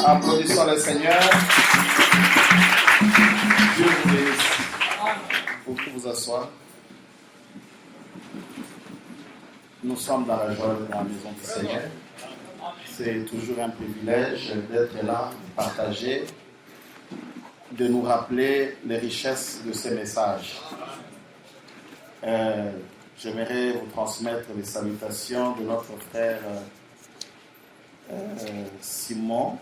Applaudissons le Seigneur. Dieu vous bénisse. Vous pouvez vous asseoir. Nous sommes dans la joie de la maison du Seigneur. C'est toujours un privilège d'être là, de partager, de nous rappeler les richesses de ces messages. J'aimerais vous transmettre les salutations de notre frère Simon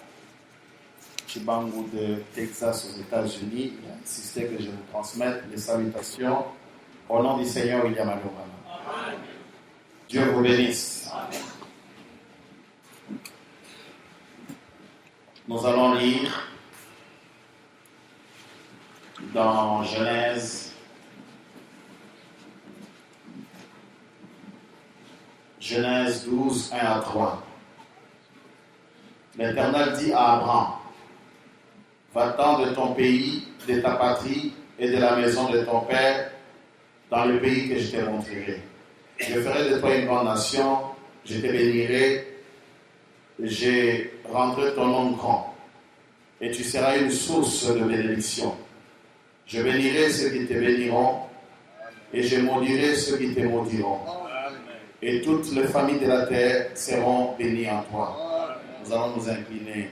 Chibangu de Texas aux États-Unis. Il a insisté que je vous transmette les salutations au nom du Seigneur William Alomana. Dieu vous bénisse. Amen. Nous allons lire dans Genèse 12, 1 à 3. L'Éternel dit à Abraham, va-t'en de ton pays, de ta patrie et de la maison de ton père dans le pays que je te montrerai. Je ferai de toi une grande nation, je te bénirai, je rendrai ton nom grand, et tu seras une source de bénédiction. Je bénirai ceux qui te béniront, et je maudirai ceux qui te maudiront. Et toutes les familles de la terre seront bénies en toi. Nous allons nous incliner.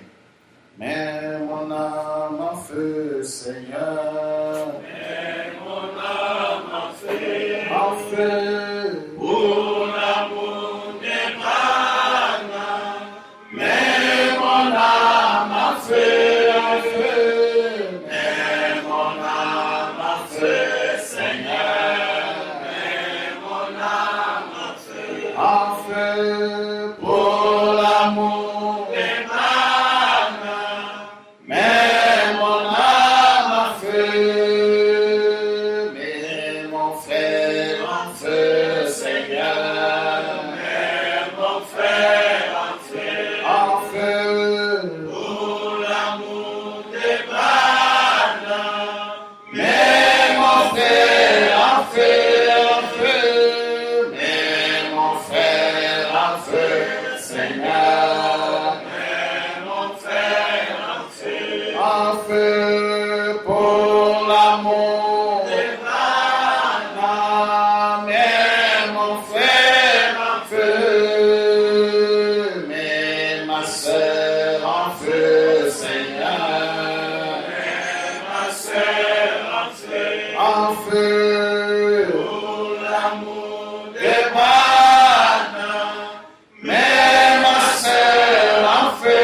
Mets mon âme en feu, Seigneur. Mets mon âme en feu. En feu. Pour l'amour des panas. Mets mon âme en feu, en feu. Mets mon âme en feu, Seigneur. Mets mon âme en feu. En feu. Pour l'amour des panas. Mets mon âme en feu, mets mon frère en feu, Seigneur. Mets mon frère en feu. En feu, Pour l'amour des panas. mets mon frère en feu, mets mon frère en feu, Seigneur. Mets mon frère en feu. En feu pour l'amour Des panas. mets mon frère en feu, mets ma sœur en feu, Seigneur. Ma sœur en feu. En feu, Pour l'amour des des panas, mets ma sœur en feu,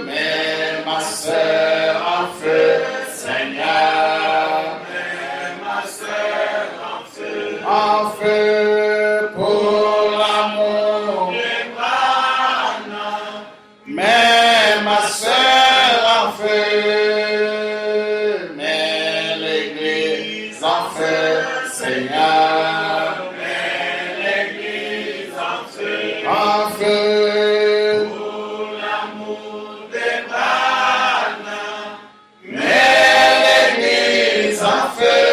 mets ma sœur en feu, Seigneur. ma sœur en feu. En feu pour l'amour, Des panas. mets ma sœur en feu, mets l'église en feu, Seigneur. Mets l'église en feu. En feu, Pour l'amour des panas. mets l'église en feu,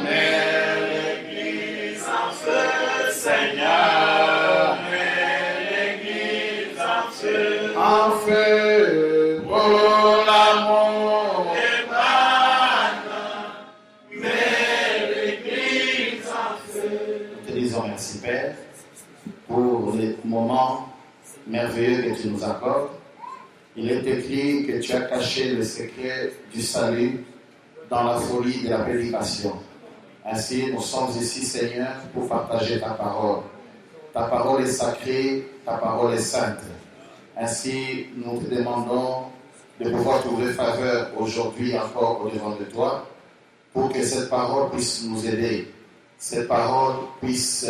mets L'église en feu. Seigneur. Mets l'église en feu. En feu pour l'amour. Des panas. Mets l'église en feu. Nous te disons merci, Père, pour les moments merveilleux que tu nous accordes. Il est écrit que tu as caché le secret du salut dans la folie de la prédication. Ainsi, nous sommes ici, Seigneur, pour partager ta parole. Ta parole est sacrée, ta parole est sainte. Ainsi, nous te demandons de pouvoir trouver faveur aujourd'hui encore au-devant de toi, pour que cette parole puisse nous aider, cette parole puisse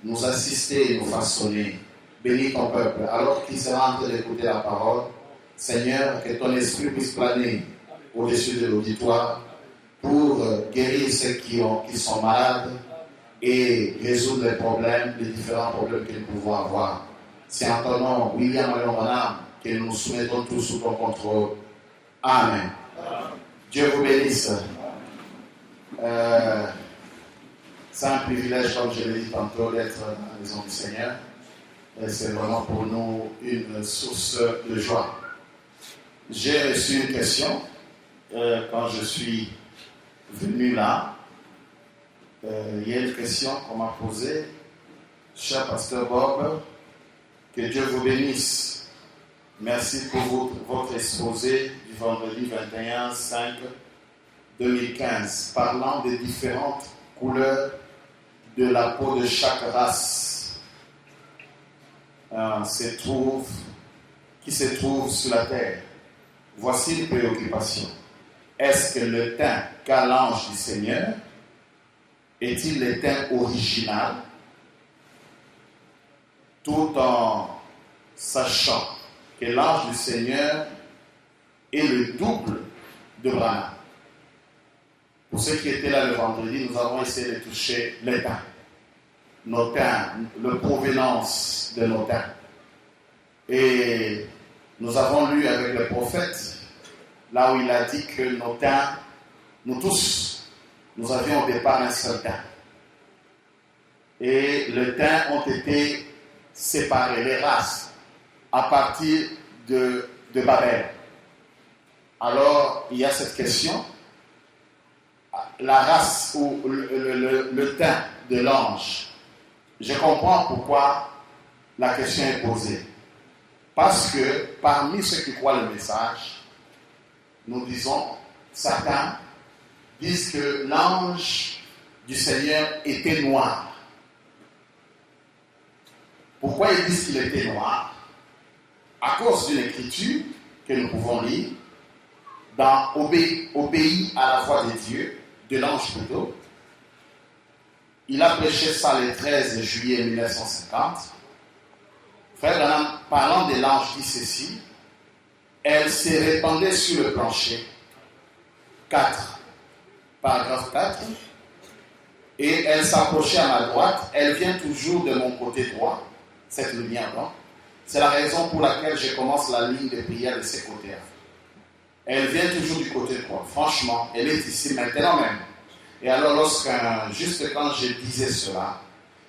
nous assister et nous façonner. Bénis ton peuple. Alors qu'il sera en train d'écouter la parole, Seigneur, que ton esprit puisse planer au-dessus de l'auditoire pour guérir ceux qui sont malades et résoudre les différents problèmes que nous pouvons avoir. C'est en ton nom, William Alomana, que nous nous soumettons tous sous ton contrôle. Amen. Dieu vous bénisse. C'est un privilège, comme je l'ai dit tantôt, d'être dans la maison du Seigneur. Et c'est vraiment pour nous une source de joie. J'ai reçu une question quand je suis venu là. Il y a une question qu'on m'a posée. Cher pasteur Bob, que Dieu vous bénisse. Merci pour votre exposé du vendredi 21/5/2015, parlant des différentes couleurs de la peau de chaque race qui se trouve sur la terre. Voici une préoccupation. Est-ce que le teint qu'a l'ange du Seigneur est-il le teint original, tout en sachant que l'ange du Seigneur est le double de Branham? Pour ceux qui étaient là le vendredi, nous avons essayé de toucher les teints, nos teints, la provenance de nos teints. Et nous avons lu avec le prophète, là où il a dit que nos teints, nous tous, nous avions au départ un seul teint. Et les teints ont été séparés, les races, à partir de Babel. Alors, il y a cette question. La race ou le teint de l'ange. Je comprends pourquoi la question est posée. Parce que parmi ceux qui croient le message, nous disons, certains disent que l'ange du Seigneur était noir. Pourquoi ils disent qu'il était noir? À cause d'une écriture que nous pouvons lire dans Obéis à la voix de Dieu, de l'ange plutôt. Il a prêché ça le 13 juillet 1950. Frère Branham, parlant de l'ange, dit ceci: elle s'est répandue sur le plancher. 4. Paragraphe 4. Et elle s'approchait à ma droite. Elle vient toujours de mon côté droit. Cette lumière, donc. C'est la raison pour laquelle je commence la ligne de prière de ce côté-là. Elle vient toujours du côté droit. Franchement, elle est ici maintenant même. Et alors, juste quand je disais cela,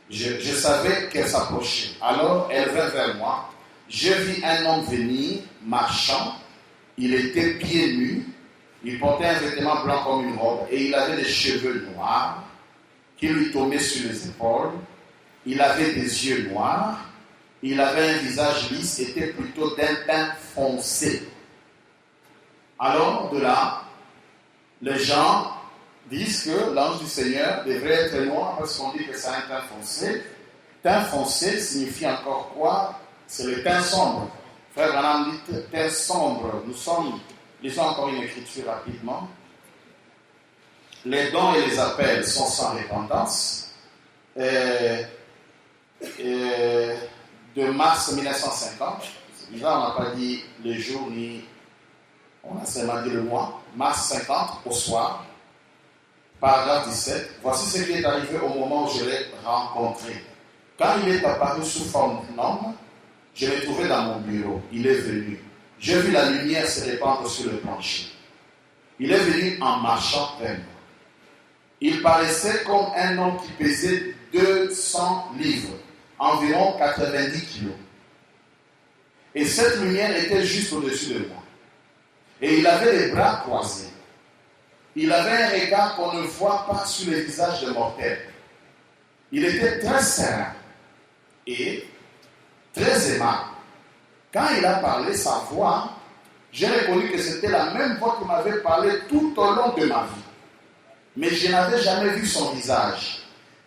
je savais qu'elle s'approchait. Alors, elle vint vers moi. Je vis un homme venir, marchant. Il était pieds nus. Il portait un vêtement blanc comme une robe. Et il avait des cheveux noirs qui lui tombaient sur les épaules. Il avait des yeux noirs. Il avait un visage lisse, était plutôt d'un teint foncé. Alors, de là, les gens disent que l'ange du Seigneur devrait être noir parce qu'on dit que c'est un teint foncé. Teint foncé signifie encore quoi? C'est le teint sombre. Frère Branham dit teint sombre. Lisons encore une écriture rapidement. Les dons et les appels sont sans repentance. De mars 1950, là on n'a pas dit le jour ni on a seulement dit le mois, mars 50 au soir, paragraphe 17. Voici ce qui est arrivé au moment où je l'ai rencontré. Quand il est apparu sous forme d'homme, je l'ai trouvé dans mon bureau. Il est venu. J'ai vu la lumière se répandre sur le plancher. Il est venu en marchant vers moi. Il paraissait comme un homme qui pesait 200 livres. Environ 90 kilos. Et cette lumière était juste au-dessus de moi. Et il avait les bras croisés. Il avait un regard qu'on ne voit pas sur les visages de mortels. Il était très serein et très aimable. Quand il a parlé, sa voix, j'ai reconnu que c'était la même voix qui m'avait parlé tout au long de ma vie. Mais je n'avais jamais vu son visage.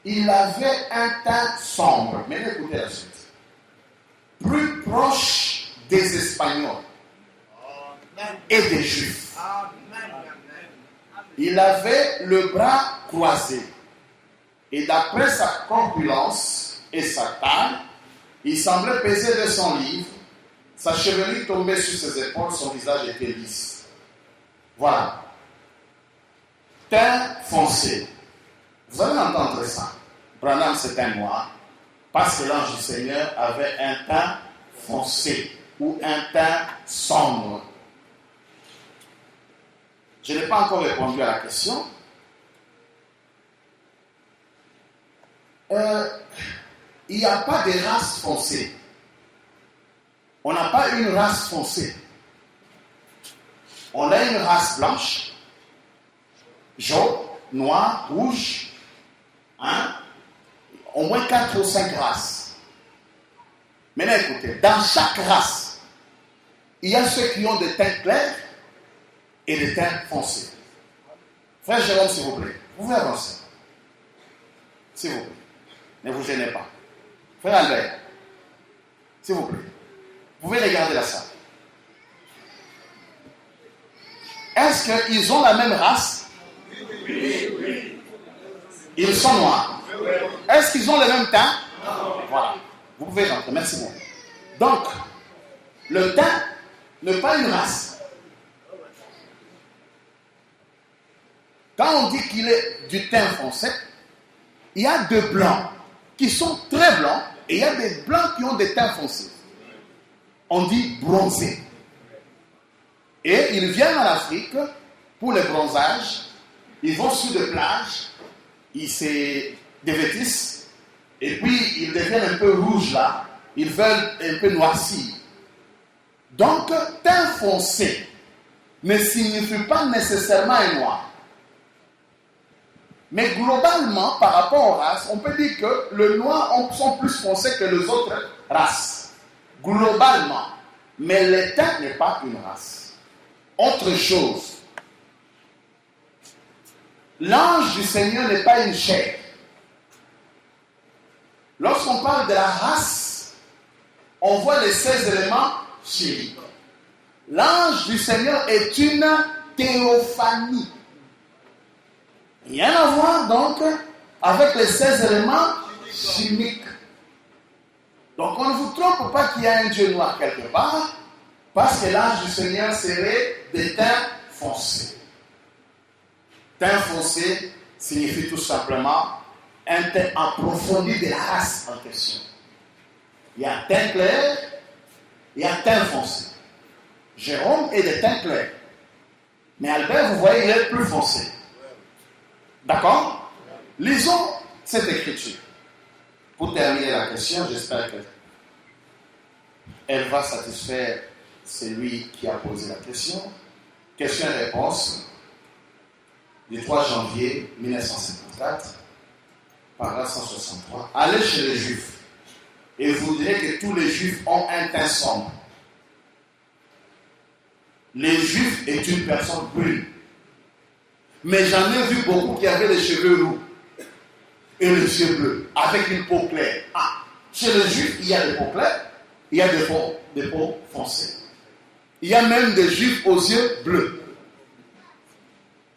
Il avait un teint sombre. Mais écoutez la suite. Plus proche des Espagnols et des Juifs. Il avait le bras croisé. Et d'après sa corpulence et sa taille, il semblait peser 200 livres. Sa chevelure tombait sur ses épaules, son visage était lisse. Voilà. Teint foncé. Vous allez entendre ça. Branham, c'est un noir, parce que l'ange du Seigneur avait un teint foncé ou un teint sombre. Je n'ai pas encore répondu à la question. Il n'y a pas de race foncée. On n'a pas une race foncée. On a une race blanche, jaune, noir, rouge, hein? Au moins 4 ou 5 races. Maintenant écoutez, dans chaque race, il y a ceux qui ont des teints clairs et des teints foncés. Frère Jérôme, s'il vous plaît, vous pouvez avancer. S'il vous plaît, ne vous gênez pas. Frère Albert, s'il vous plaît, vous pouvez regarder la salle. Est-ce qu'ils ont la même race? Oui. Ils sont noirs. Est-ce qu'ils ont le même teint? Voilà. Vous pouvez rentrer. Merci beaucoup. Donc, le teint n'est pas une race. Quand on dit qu'il est du teint foncé, il y a des blancs qui sont très blancs et il y a des blancs qui ont des teints foncés. On dit bronzé. Et ils viennent en Afrique pour le bronzage. Ils vont sur des plages, ils se dévêtissent et puis ils deviennent un peu rouges là. Ils veulent un peu noircir. Donc, teint foncé ne signifie pas nécessairement un noir. Mais globalement, par rapport aux races, on peut dire que les noirs sont plus foncés que les autres races. Globalement. Mais le teint n'est pas une race. Autre chose. L'ange du Seigneur n'est pas une chair. Lorsqu'on parle de la race, on voit les 16 éléments chimiques. L'ange du Seigneur est une théophanie. Rien à voir donc avec les 16 éléments chimiques. Donc on ne vous trompe pas qu'il y a un Dieu noir quelque part, parce que l'ange du Seigneur serait des teints foncés. Teint foncé signifie tout simplement un teint approfondi de la race en question. Il y a teint clair, il y a teint foncé. Jérôme est de teint clair. Mais Albert, vous voyez, il est plus foncé. D'accord? Lisons cette écriture. Pour terminer la question, j'espère qu'elle va satisfaire celui qui a posé la question. Question et réponse du 3 janvier 1954, paragraphe 163. Allez chez les Juifs et vous direz que tous les Juifs ont un teint sombre. Les Juifs est une personne brune. Mais j'en ai vu beaucoup qui avaient les cheveux roux et les yeux bleus, avec une peau claire. Ah, chez les Juifs, il y a des peaux claires, il y a des peaux foncées. Il y a même des Juifs aux yeux bleus.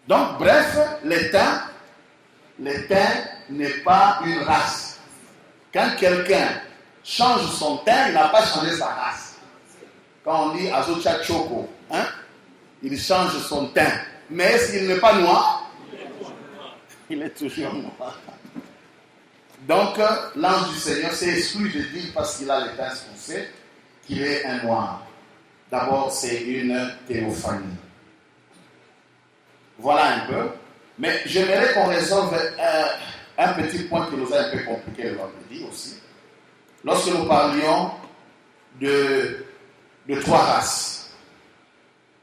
Donc, bref, le teint n'est pas une race. Quand quelqu'un change son teint, il n'a pas changé sa race. Quand on dit Azocha Choko, hein, il change son teint. Mais est-ce qu'il n'est pas noir? Il est toujours noir. Donc, l'ange du Seigneur s'est exclu de dire, parce qu'il a le teint foncé, qu'il est un noir. D'abord, c'est une théophanie. Voilà un peu. Mais j'aimerais qu'on résolve un petit point qui nous a un peu compliqué le vendredi aussi. Lorsque nous parlions de 3 races,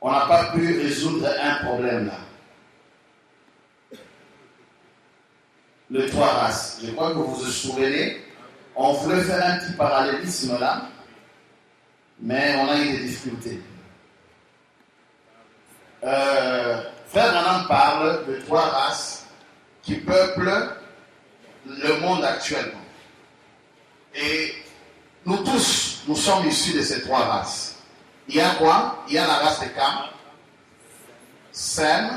on n'a pas pu résoudre un problème là. Les 3 races. Je crois que vous vous souvenez, on voulait faire un petit parallélisme là, mais on a eu des difficultés. Frère Branham parle de 3 races qui peuplent le monde actuellement. Et nous tous, nous sommes issus de ces 3 races. Il y a quoi? Il y a la race de Cam, Sem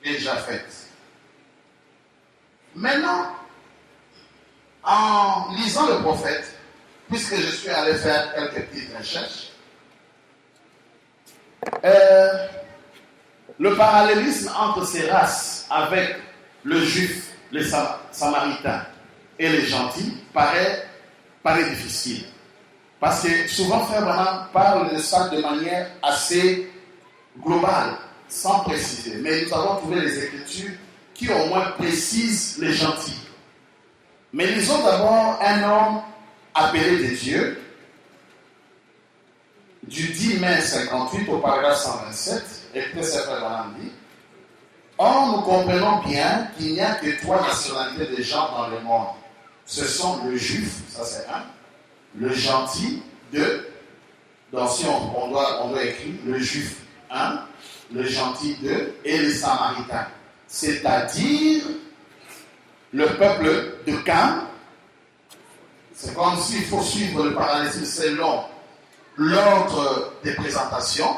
et Japhet. Maintenant, en lisant le prophète, puisque je suis allé faire quelques petites recherches, le parallélisme entre ces races avec le juif, les samaritains et les gentils paraît difficile. Parce que souvent, Frère Branham parle de ça de manière assez globale, sans préciser. Mais nous avons trouvé les Écritures qui au moins précisent les gentils. Mais lisons d'abord un homme appelé de Dieu, du 10 mai 58 au paragraphe 127, écoutez ce que Branham dit. Or, nous comprenons bien qu'il n'y a que 3 nationalités de gens dans le monde. Ce sont le juif, ça c'est 1, le gentil, 2, donc si on doit écrire le juif 1, le gentil 2 et les samaritains. C'est-à-dire le peuple de Cam. C'est comme s'il faut suivre le parallélisme selon l'ordre des présentations.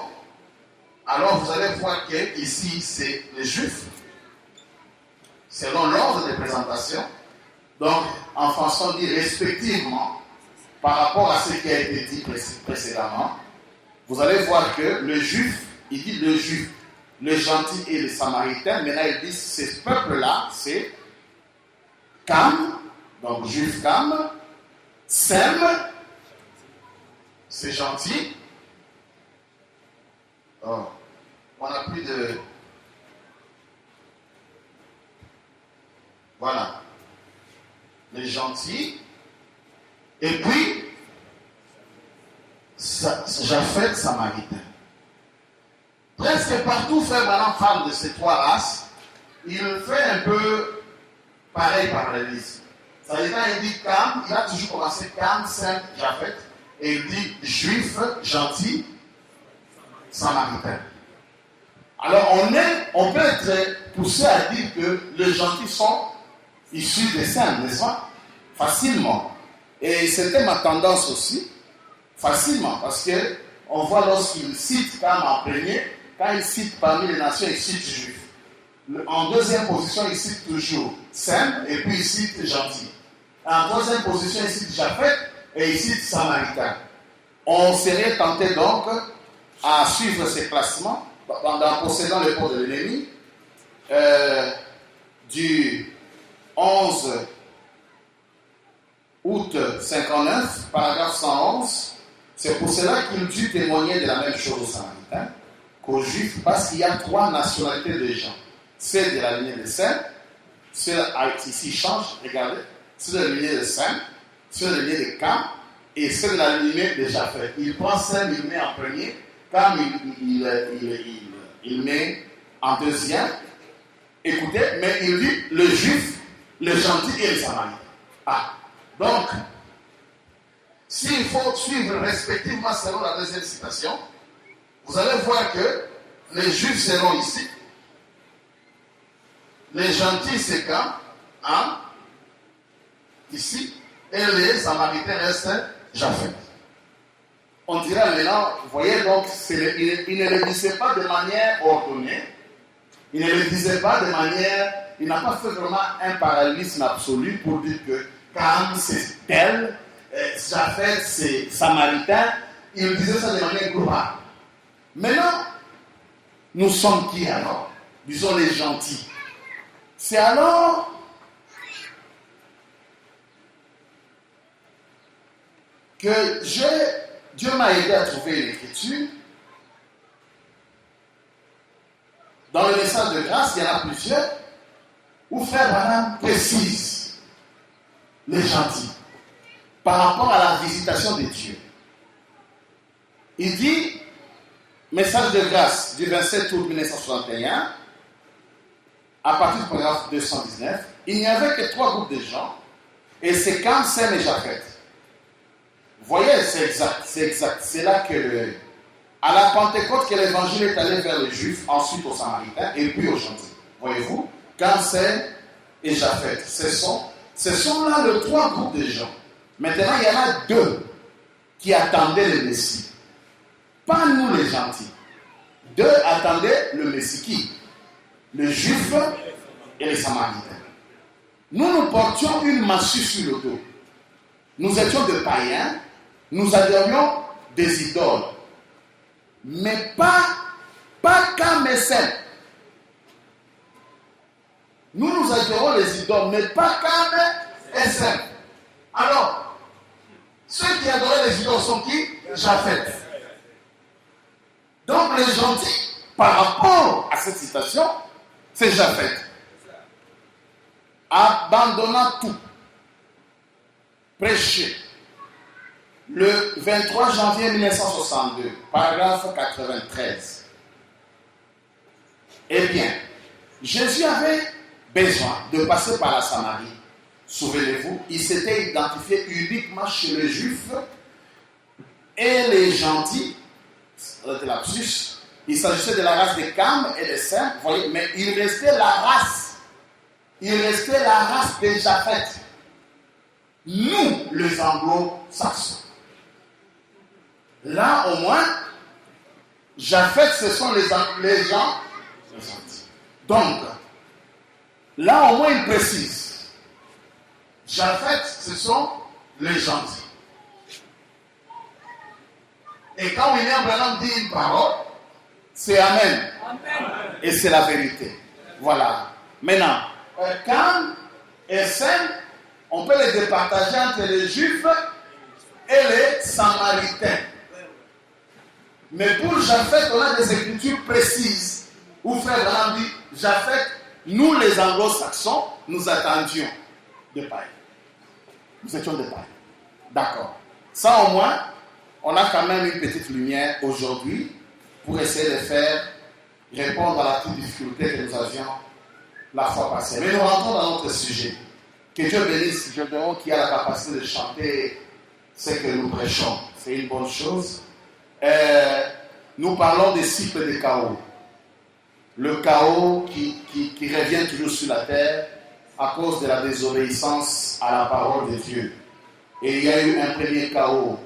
Alors vous allez voir que ici c'est les juifs, selon l'ordre des présentations. Donc en français on dit respectivement par rapport à ce qui a été dit précédemment. Vous allez voir que le juif, il dit le juif, le gentil et le samaritain. Maintenant il dit ces peuples-là, c'est Cam, donc juif Cam, Sem, c'est gentil. Oh, on n'a plus de... Voilà. Les gentils. Et puis, Japhet, samaritain. Presque partout, Frère Branham parle de ces 3 races. Il fait un peu pareil parallélisme. Ça veut dire, quand il dit Cam, il a toujours commencé Cam, Sem, Japhet. Et il dit juif, gentil, samaritain. Alors on peut être poussé à dire que les gentils sont issus des saints, n'est-ce pas? Facilement. Et c'était ma tendance aussi, facilement, parce que on voit lorsqu'il cite Cam en premier, quand il cite parmi les nations, il cite juif. En deuxième position, il cite toujours saint et puis il cite gentil. En troisième position, il cite Japhet et il cite samaritain. On serait tenté donc à suivre ces classements en possédant le pot de l'ennemi du 11 août 59, paragraphe 111. C'est pour cela qu'il dut témoigner de la même chose aux Samaritains qu'aux Juifs, parce qu'il y a 3 nationalités de gens. Celle de la lignée de Sem, celle ici change, regardez, celle de la lignée de Sem, celle de la lignée de Cam et celle de la lignée de Japhet. Il prend Sem, il met en premier, Cam, il met en deuxième. Écoutez, mais il dit le juif, le gentil et le samaritain. Ah, donc, s'il faut suivre respectivement selon la deuxième citation, vous allez voir que les juifs seront ici, les gentils c'est quand, hein, ici, et les samaritains restent Japhet. On dirait maintenant, vous voyez donc, il ne le disait pas de manière ordonnée, il ne le disait pas de manière, il n'a pas fait vraiment un parallélisme absolu pour dire que Cam c'est tel, Japhet c'est samaritain, il disait ça de manière globale. Maintenant, nous sommes qui alors? Disons les gentils. C'est alors que Dieu m'a aidé à trouver une écriture. Dans le message de grâce, il y en a plusieurs, où Frère Branham précise les gentils par rapport à la visitation de Dieu. Il dit, message de grâce du 27 août 1961, à partir du paragraphe 219, il n'y avait que 3 groupes de gens, et c'est Cam, Sem et Japhet. Vous voyez, c'est exact. C'est là que, à la Pentecôte, que l'évangile est allé vers les Juifs, ensuite aux Samaritains, et puis aux gentils. Voyez-vous, Cam, Sem et Japhet. Ce sont là les 3 groupes de gens. Maintenant, il y en a 2 qui attendaient le Messie. Pas nous les gentils. 2 attendaient le Messie qui? Les Juifs et les Samaritains. Nous portions une massue sur le dos. Nous étions des païens, nous adorions des idoles. Mais pas Cam et Sem. Nous adorons les idoles, mais pas Cam et Sem. Alors, ceux qui adoraient les idoles sont qui? Japhet. Donc les gentils, par rapport à cette citation, c'est Japhet. Abandonnant tout, prêcher, le 23 janvier 1962, paragraphe 93. Eh bien, Jésus avait besoin de passer par la Samarie. Souvenez-vous, il s'était identifié uniquement chez les Juifs et les gentils. Il s'agissait de la race des Cam et des Sem, voyez, mais il restait la race. Il restait la race des Japheth. Nous, les anglo-saxons. Là, au moins, Japheth, ce sont les gens gentils. Donc, là, au moins, il précise. Japheth, ce sont les gentils. Et quand William Branham dit une parole, c'est Amen. Amen. Et c'est la vérité. Voilà. Maintenant, Cam et Sem, on peut les départager entre les Juifs et les Samaritains. Mais pour Japheth, on a des écritures précises où Frère Branham dit, Japheth, nous les anglo-saxons, nous attendions des païens. Nous étions des païens. D'accord. Ça au moins, on a quand même une petite lumière aujourd'hui pour essayer de faire répondre à la toute difficulté que nous avions la fois passée. Mais nous rentrons dans notre sujet. Que Dieu bénisse Gédéon qui a la capacité de chanter ce que nous prêchons. C'est une bonne chose. Nous parlons des cycles de chaos. Le chaos qui revient toujours sur la terre à cause de la désobéissance à la parole de Dieu. Et il y a eu un premier chaos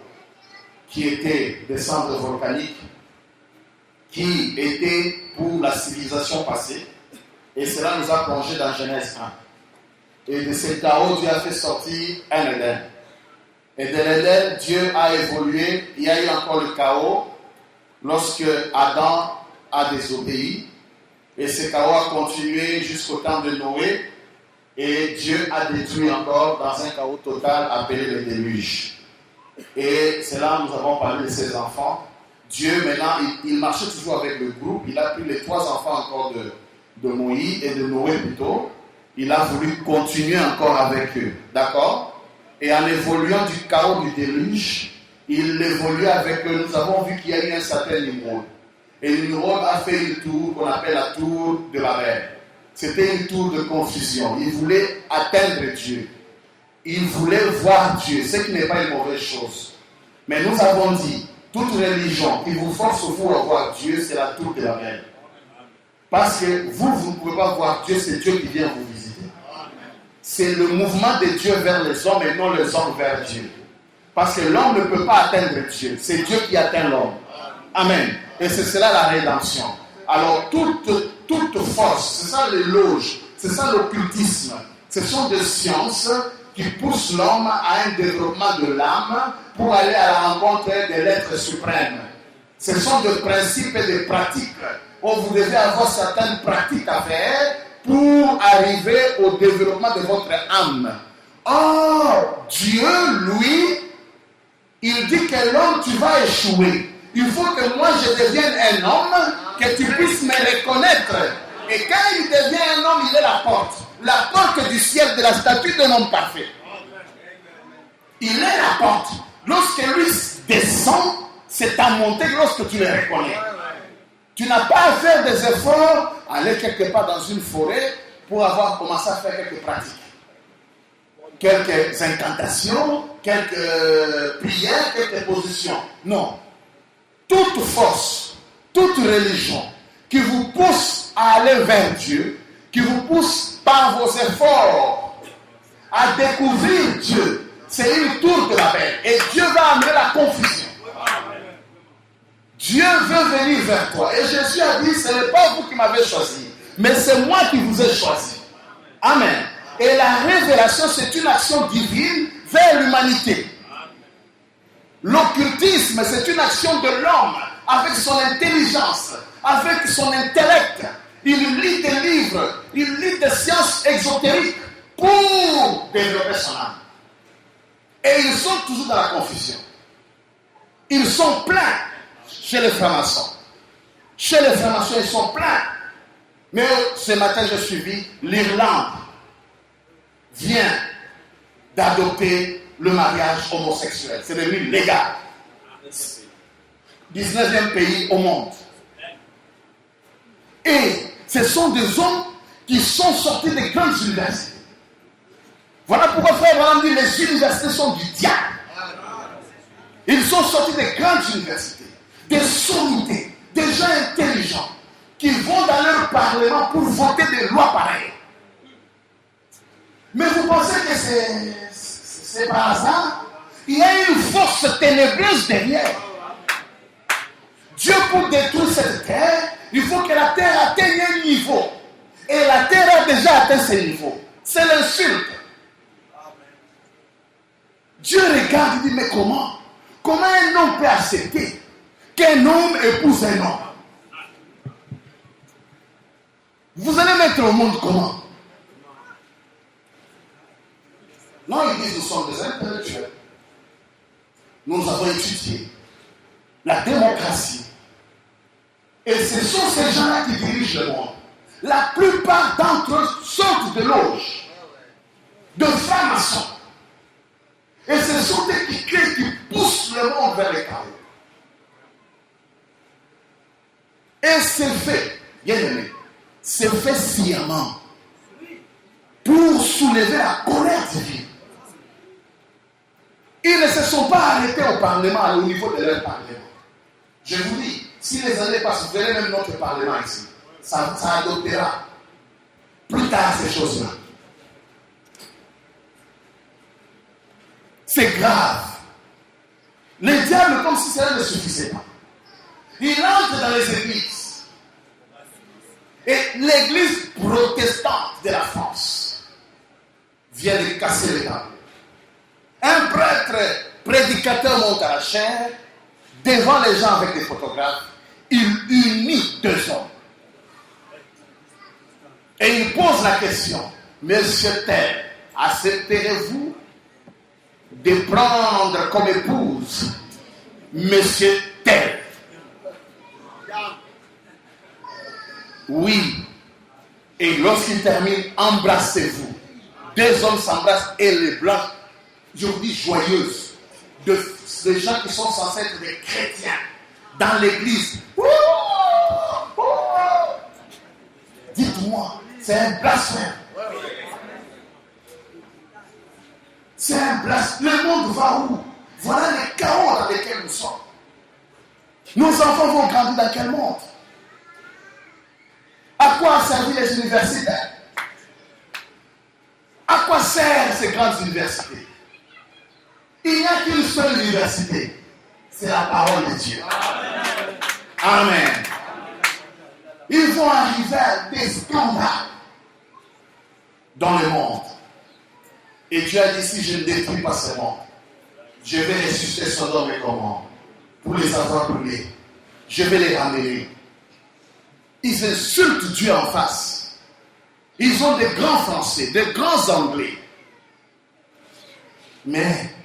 qui était des cendres volcaniques, qui était pour la civilisation passée. Et cela nous a plongé dans Genèse 1. Et de ce chaos, Dieu a fait sortir un Éden. Et de l'Éden, Dieu a évolué. Il y a eu encore le chaos lorsque Adam a désobéi. Et ce chaos a continué jusqu'au temps de Noé. Et Dieu a détruit encore dans un chaos total appelé le déluge. Et c'est là que nous avons parlé de ses enfants. Dieu, maintenant, il marchait toujours avec le groupe. Il a pris les 3 enfants encore de Moïse et de Noé plutôt. Il a voulu continuer encore avec eux. D'accord? Et en évoluant du chaos du déluge, il évolue avec eux. Nous avons vu qu'il y a eu un certain Nimrod. Et Nimrod a fait une tour qu'on appelle la tour de Babel. C'était une tour de confusion. Il voulait atteindre Dieu. Il voulait voir Dieu, ce qui n'est pas une mauvaise chose. Mais nous avons dit, toute religion qui vous force vous à voir Dieu, c'est la tour de Babel. Parce que vous ne pouvez pas voir Dieu, c'est Dieu qui vient vous visiter. C'est le mouvement de Dieu vers les hommes et non les hommes vers Dieu. Parce que l'homme ne peut pas atteindre Dieu, c'est Dieu qui atteint l'homme. Amen. Et c'est cela la rédemption. Alors toute force, c'est ça les loges, c'est ça l'occultisme. Ce sont des sciences qui poussent l'homme à un développement de l'âme pour aller à la rencontre de l'être suprême. Ce sont des principes et des pratiques. Vous devez avoir certaines pratiques à faire pour arriver au développement de votre âme. Or, Dieu, lui, il dit que l'homme, tu vas échouer. Il faut que moi, je devienne un homme, que tu puisses me reconnaître. Et quand il devient un homme, il est la porte du ciel de la statue d'un homme parfait. Il est la porte. Lorsque lui descend, c'est ta montée lorsque tu le reconnais. Tu n'as pas à faire des efforts, aller quelque part dans une forêt pour avoir commencé à faire quelques pratiques. Quelques incantations, quelques prières, quelques positions. Non. Toute force, toute religion qui vous pousse à aller vers Dieu, qui vous pousse par vos efforts à découvrir Dieu, c'est une tour de Babel. Et Dieu va amener la confusion. Dieu veut venir vers toi. Et Jésus a dit, ce n'est pas vous qui m'avez choisi, mais c'est moi qui vous ai choisi. Amen. Et la révélation, c'est une action divine vers l'humanité. L'occultisme, c'est une action de l'homme avec son intelligence, avec son intellect. Il lit des livres, il lit des sciences exotériques pour développer son âme. Et ils sont toujours dans la confusion. Ils sont pleins chez les francs-maçons. Chez les francs-maçons, ils sont pleins. Mais ce matin, j'ai suivi l'Irlande vient d'adopter le mariage homosexuel. C'est devenu légal. 19e pays au monde. Et ce sont des hommes qui sont sortis des grandes universités. Voilà pourquoi frère Branham dit les universités sont du diable. Ils sont sortis des grandes universités, des sommités, des gens intelligents qui vont dans leur parlement pour voter des lois pareilles. Mais vous pensez que c'est par hasard? Il y a une force ténébreuse derrière. Dieu, pour détruire cette terre, il faut que la terre atteigne un niveau. Et la terre a déjà atteint ce niveau. C'est l'insulte. Dieu regarde et dit, mais comment un homme peut accepter qu'un homme épouse un homme? Vous allez mettre au monde comment? Non, ils disent, nous sommes des intellectuels. Nous avons étudié la démocratie. Et ce sont ces gens-là qui dirigent le monde. La plupart d'entre eux sortent de loges, de francs-maçons. Et ce sont eux qui créent, qui poussent le monde vers les chaos. Et c'est fait, bien aimé, c'est fait sciemment pour soulever la colère divine. Ils ne se sont pas arrêtés au Parlement, au niveau de leur Parlement. Je vous dis, si les années passent, vous verrez même notre Parlement ici. Ça adoptera plus tard ces choses-là. C'est grave. Le diable, comme si cela ne suffisait pas, il entre dans les églises. Et l'église protestante de la France vient de casser les tables. Un prêtre prédicateur monte à la chaire, devant les gens avec des photographes, il unit deux hommes. Et il pose la question, Monsieur tel, accepterez-vous de prendre comme épouse Monsieur tel? Oui. Et lorsqu'il termine, embrassez-vous. Deux hommes s'embrassent et les blancs, je vous dis joyeuses, des gens qui sont censés être des chrétiens dans l'église. Dites-moi, c'est un blasphème. C'est un blasphème. Le monde va où? Voilà les chaos dans lesquels nous sommes. Nos enfants vont grandir dans quel monde? À quoi servent les universités? À quoi servent ces grandes universités? Il n'y a qu'une seule université. C'est la parole de Dieu. Amen. Ils vont arriver à des scandales dans le monde. Et Dieu a dit, si je ne détruis pas ce monde, je vais ressusciter Sodome et Gomorrhe pour les avoir brûlés. Je vais les ramener. Ils insultent Dieu en face. Ils ont des grands Français, des grands Anglais. Mais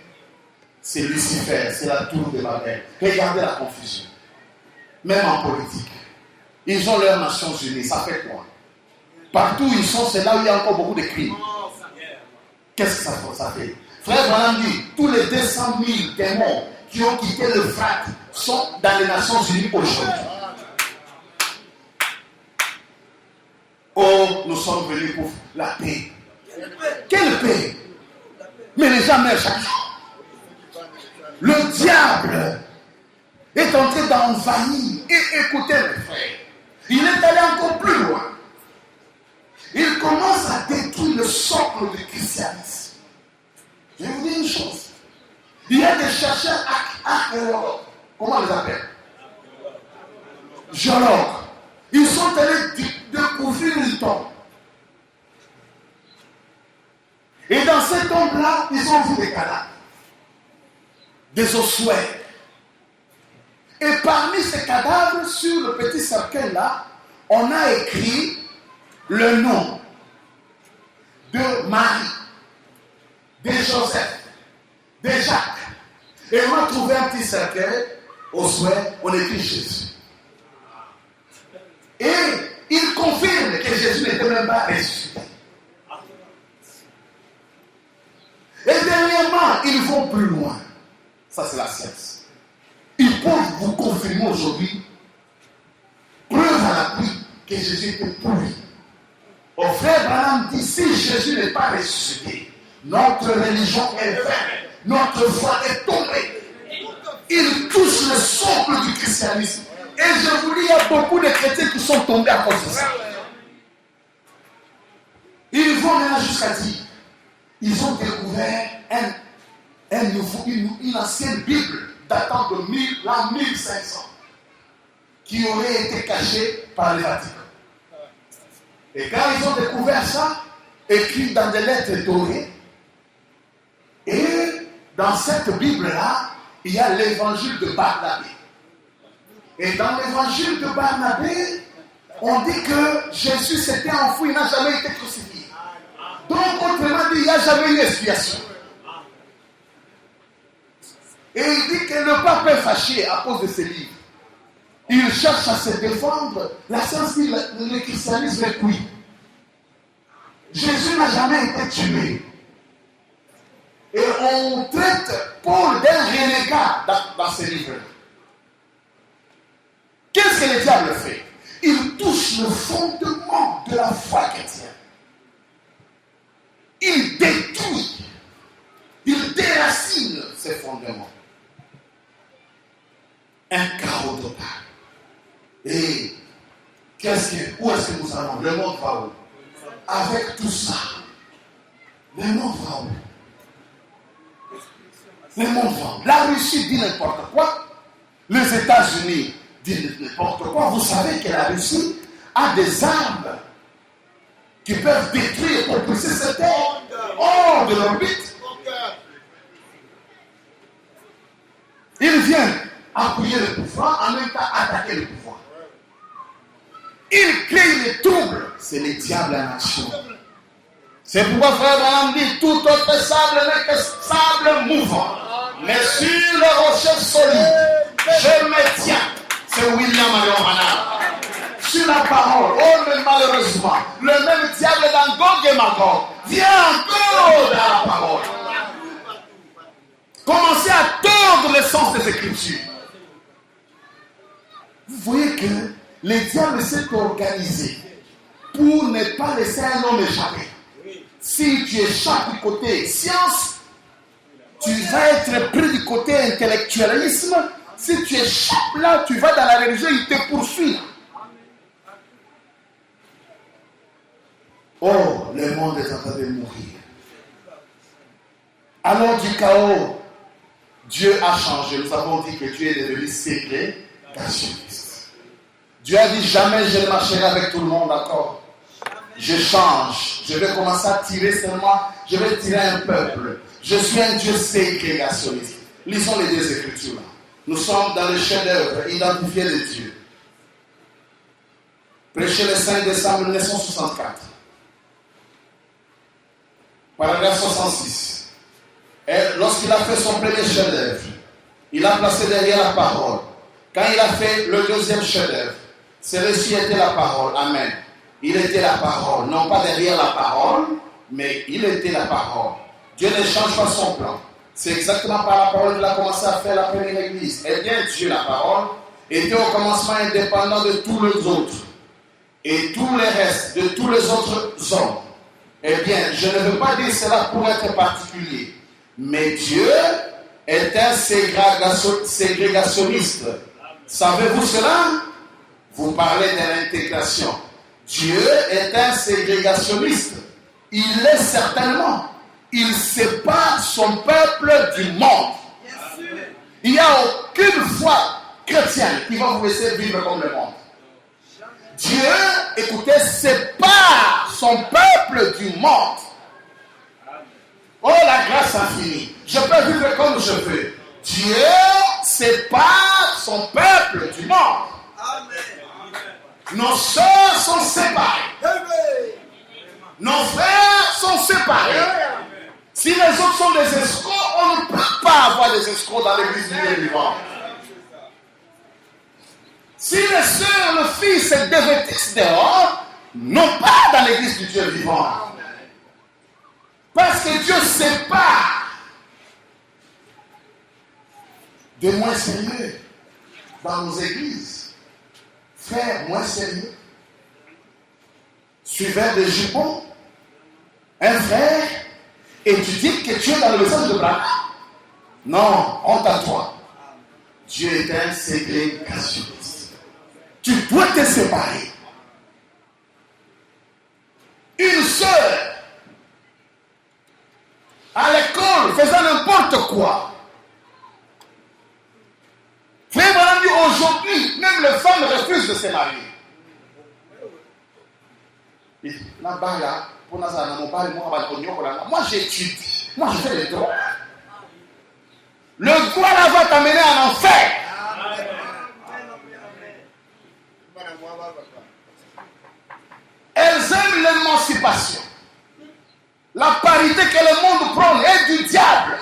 c'est Lucifer, c'est la tour de Babel. Regardez la confusion. Même en politique. Ils ont leurs Nations Unies. Ça fait quoi? Partout où ils sont, c'est là où il y a encore beaucoup de crimes. Qu'est-ce que ça fait? Frère Branham dit, tous les 200 000 démons qui ont quitté le Frat sont dans les Nations Unies aujourd'hui. Oh, nous sommes venus pour la paix. Quelle paix? Mais les gens meurent chaque jour. Le diable est en train d'envahir. Et écoutez mes frères, il est allé encore plus loin. Il commence à détruire le socle du christianisme. Je vais vous dire une chose. Il y a des chercheurs archéologues. Comment on les appelle? Géologues. Ils sont allés découvrir une tombe. Et dans cette tombe-là, ils ont vu des cadavres. Des ossuaires. Et parmi ces cadavres, sur le petit cercueil-là, on a écrit le nom de Marie, de Joseph, de Jacques. Et on a trouvé un petit cercueil, ossuaire, on écrit Jésus. Et il confirme que Jésus n'était même pas ressuscité. Et dernièrement, ils vont plus loin. Ça, c'est la science. Ils peuvent vous confirmer aujourd'hui, preuve à l'appui, que Jésus était pourri. Au frère Branham dit, si Jésus n'est pas ressuscité, notre religion est vaine, notre foi est tombée. Il touche le socle du christianisme. Et je vous dis, il y a beaucoup de chrétiens qui sont tombés à cause de ça. Ils vont maintenant jusqu'à dire, ils ont découvert une ancienne Bible datant de l'an 1500 qui aurait été cachée par le Vatican. Et quand ils ont découvert ça, écrit dans des lettres dorées, et dans cette Bible-là, il y a l'évangile de Barnabé. Et dans l'évangile de Barnabé, on dit que Jésus s'était enfoui, il n'a jamais été crucifié. Donc, autrement dit, il n'y a jamais eu expiation. Et il dit que le pape est fâché à cause de ses livres. Il cherche à se défendre. La science dit que le christianisme est cuit. Jésus n'a jamais été tué. Et on traite Paul d'un renégat dans ces livres. Qu'est-ce que le diable fait? Il touche le fondement de la foi chrétienne. Il détruit, il déracine ses fondements. Un chaos total. Et où est-ce que nous allons? Le monde va où? Avec tout ça, le monde va où? Le monde va où? La Russie dit n'importe quoi. Les États-Unis disent n'importe quoi. Vous savez que la Russie a des armes qui peuvent détruire, propulser cette terre hors de l'orbite. Ils viennent appuyer le pouvoir, en même temps attaquer le pouvoir. Ils créent les troubles. C'est le diable en action. C'est pourquoi frère Branham dit, tout autre sable n'est que sable mouvant. Mais sur le rocher solide, je me tiens. C'est William Marion Branham. Sur la parole, oh mais malheureusement, le même diable dans Gog et Magog vient encore dans la parole. Commencez à tordre le sens des Écritures. Vous voyez que le diable s'est organisé pour ne pas laisser un homme échapper. Si tu échappes du côté science, tu vas être pris du côté intellectualisme. Si tu échappes là, tu vas dans la religion, il te poursuit. Oh, le monde est en train de mourir. Alors du chaos, Dieu a changé. Nous avons dit que Dieu est devenu ségrégationniste. Dieu a dit jamais je ne marcherai avec tout le monde, d'accord? Je change. Je vais commencer à tirer seulement. Je vais tirer un peuple. Je suis un Dieu ségrégationniste. Lisons les deux Écritures. Nous sommes dans le chef-d'œuvre identifié de Dieu. Prêché le 5 décembre 1964. Paragraphe 66. Et lorsqu'il a fait son premier chef-d'œuvre, il a placé derrière la parole. Quand il a fait le deuxième chef-d'œuvre, celui-ci était la parole. Amen. Il était la parole. Non pas derrière la parole, mais il était la parole. Dieu ne change pas son plan. C'est exactement par la parole qu'il a commencé à faire la première église. Eh bien, Dieu, la parole, était au commencement indépendant de tous les autres. Et tous les restes, de tous les autres hommes. Eh bien, je ne veux pas dire cela pour être particulier. Mais Dieu est un ségrégationniste. Savez-vous cela? Vous parlez de l'intégration. Dieu est un ségrégationniste. Il l'est certainement. Il sépare son peuple du monde. Il n'y a aucune foi chrétienne qui va vous laisser vivre comme le monde. Dieu, écoutez, sépare son peuple du monde. Oh, la grâce infinie. Je peux vivre comme je veux. Dieu sépare son peuple du monde. Nos soeurs sont séparées. Nos frères sont séparés. Si les autres sont des escrocs, on ne peut pas avoir des escrocs dans l'église du Dieu vivant. Si les sœurs, le fils se dévêtissent dehors, non pas dans l'église du Dieu vivant. Parce que Dieu sépare de moins sérieux dans nos églises. Frères moins sérieux. Suiveur de jupons. Un frère, et tu dis que tu es dans le message de Branham. Non, honte à toi. Dieu est un ségrégationniste. Tu dois te séparer. Une sœur, à l'école, faisant n'importe quoi. Frère Branham dit aujourd'hui, même les femmes refusent de se marier. Moi j'étudie, moi je fais le droit. Le droit là va t'amener en enfer. Elles aiment l'émancipation. La parité que le monde prône est du diable.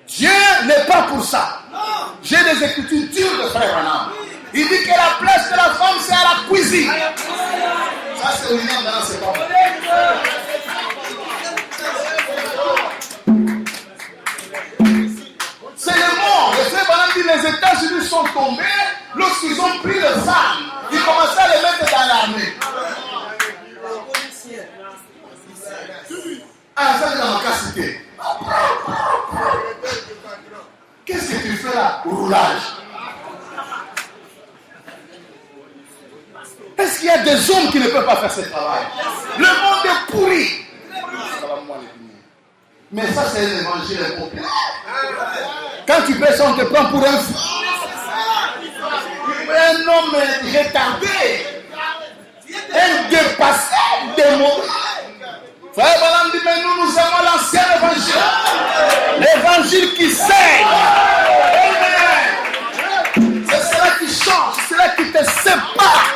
Dieu n'est pas pour ça. J'ai des écritures dures de Frère Branham. Il dit que la place de la femme c'est à la cuisine. Ça c'est William dans ses paroles. C'est le monde. Le Frère Branham dit les États-Unis sont tombés lorsqu'ils ont pris les femmes. Ils commençaient à les mettre dans l'armée. Ah, ça c'est dans ma capacité. Qu'est-ce que tu fais là? Roulage. Est-ce qu'il y a des hommes qui ne peuvent pas faire ce travail? Le monde est pourri. Mais ça, c'est l'évangile populaire. Quand tu fais ça, on te prend pour un fou. Un homme retardé. Un dépassé, démodé. Frère Branham dit, mais nous aimons l'ancien évangile. L'évangile qui saigne. C'est cela qui change. C'est cela qui te sépare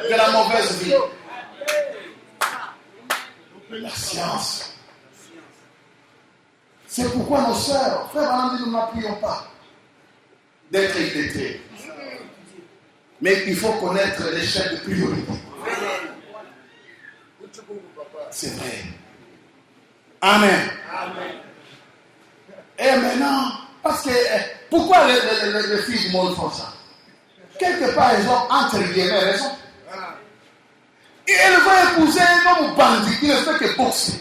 de la mauvaise vie. La science. C'est pourquoi nos sœurs, Frère Branham dit, nous n'appuyons pas d'être illettrés. Mais il faut connaître l'échelle de priorité. C'est vrai. Amen. Amen. Et maintenant, parce que pourquoi les filles du monde font ça? Quelque part, elles ont entre guillemets raison. Et elles vont épouser un homme bandit qui ne fait que boxer.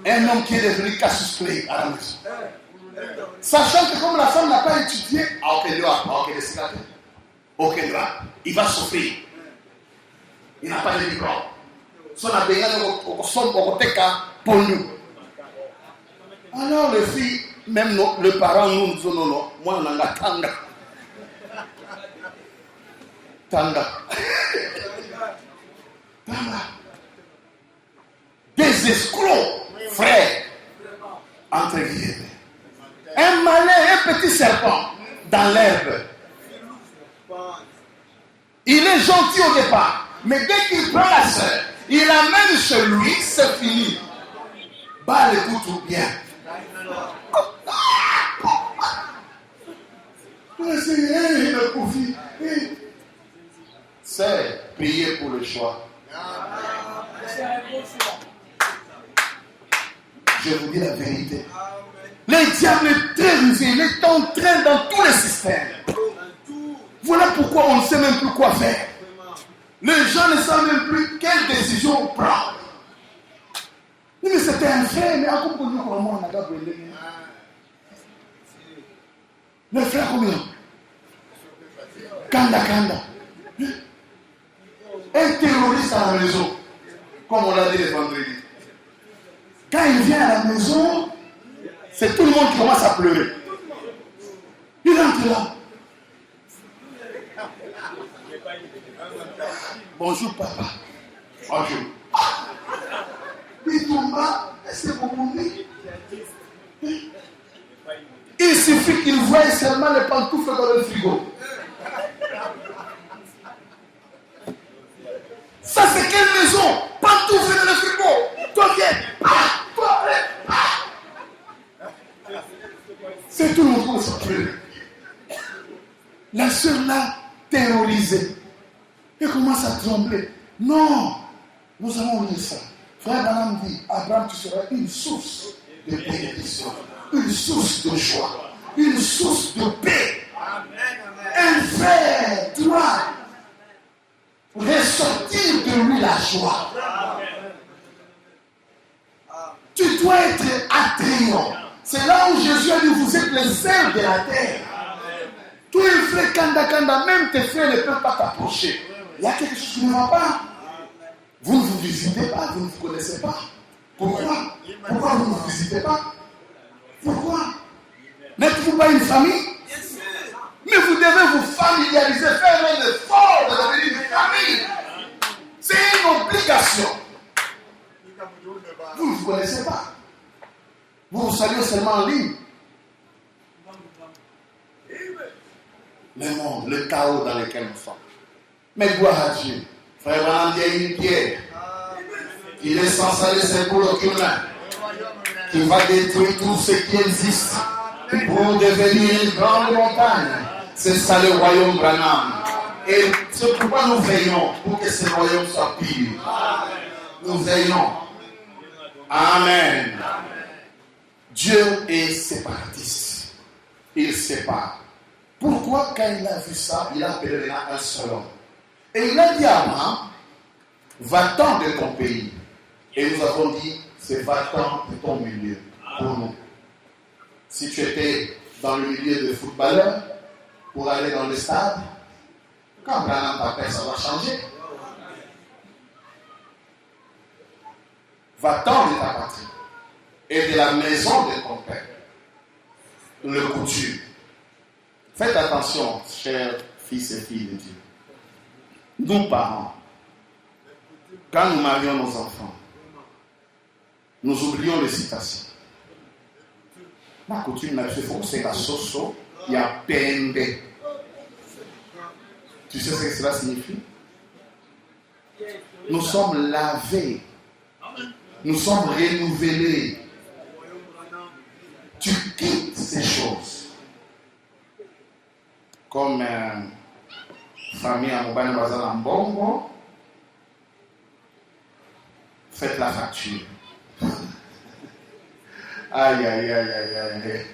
Un homme qui est devenu casus clay à la maison. Sachant que comme la femme n'a pas étudié, il va souffrir. Il n'a pas de diplôme. Son abégan au pour nous. Alors les filles, même les parents nous disent non, moi on a tanga. Tanga. Des escrocs, frères, entre guillemets. Un malin, un petit serpent dans l'herbe. Il est gentil au départ, mais dès qu'il prend la sœur, il l'amène chez lui, c'est fini. Bah, écoute bien. C'est payer pour le choix. Je vous dis la vérité. Le diable est très rusé, il est en train dans tous les systèmes. Voilà pourquoi on ne sait même plus quoi faire. Les gens ne savent même plus quelle décision prendre. Mais c'était un frère, mais à quoi on a gagné? Le frère combien? Kanda. Un terroriste à la maison, comme on l'a dit le vendredi. Quand il vient à la maison, c'est tout le monde qui commence à pleurer. Il entre là. Bonjour papa. Bonjour. Il tombe là, c'est pour mourir. Il suffit qu'il voie seulement les pantoufles dans le frigo. Ça c'est quelle maison? Pantoufles dans le frigo. Toi viens. C'est tout le monde qui se pleurer. La sœur là, terrorisée. Elle commence à trembler. Non, nous allons lire ça. Frère Branham dit, Abraham, tu seras une source de bénédiction, une source de joie. une source de paix. Un vrai doit ressortir de lui la joie. Tu dois être attrayant. C'est là où Jésus a dit, vous êtes les ailes de la terre. Tous les frères Kanda, même tes frères ne peuvent pas t'approcher. Il y a quelque chose qui ne va pas. Vous ne vous visitez pas, vous ne vous connaissez pas. Pourquoi? Pourquoi vous ne vous visitez pas? Pourquoi? N'êtes-vous pas une famille? Mais vous devez vous familiariser, faire un effort de devenir une famille. C'est une obligation. Vous ne vous connaissez pas. Vous vous saluez seulement en ligne. Le monde, le chaos dans lequel nous sommes. Mais gloire à Dieu. Frère Branham dit une pierre. Il est sans saler ses boulots humains. Qui va détruire tout ce qui existe pour devenir une grande montagne. C'est ça le royaume Branham. Et c'est pourquoi nous veillons pour que ce royaume soit pire. Nous veillons. Amen. Dieu est séparatiste. Il sépare. Pourquoi quand il a vu ça, il a appelé là un seul homme. Et il a dit à Abraham, va-t'en de ton pays. Et nous avons dit, c'est va-t'en de ton milieu pour nous. Si tu étais dans le milieu de footballeur, pour aller dans le stade, quand Branham t'appelle, ça va changer. Va-t'en de ta patrie et de la maison de ton père. Le coutume. Faites attention, chers fils et filles de Dieu. Nous, parents, quand nous marions nos enfants, nous oublions les citations. La coutume n'a fait forcer la soso, il y a pende. Tu sais ce que cela signifie? Nous sommes lavés. Nous sommes renouvelés. Tu quittes ces choses. Comme famille à Mobane Bazal en Bongo, faites la facture. Aïe, aïe, aïe, aïe, aïe.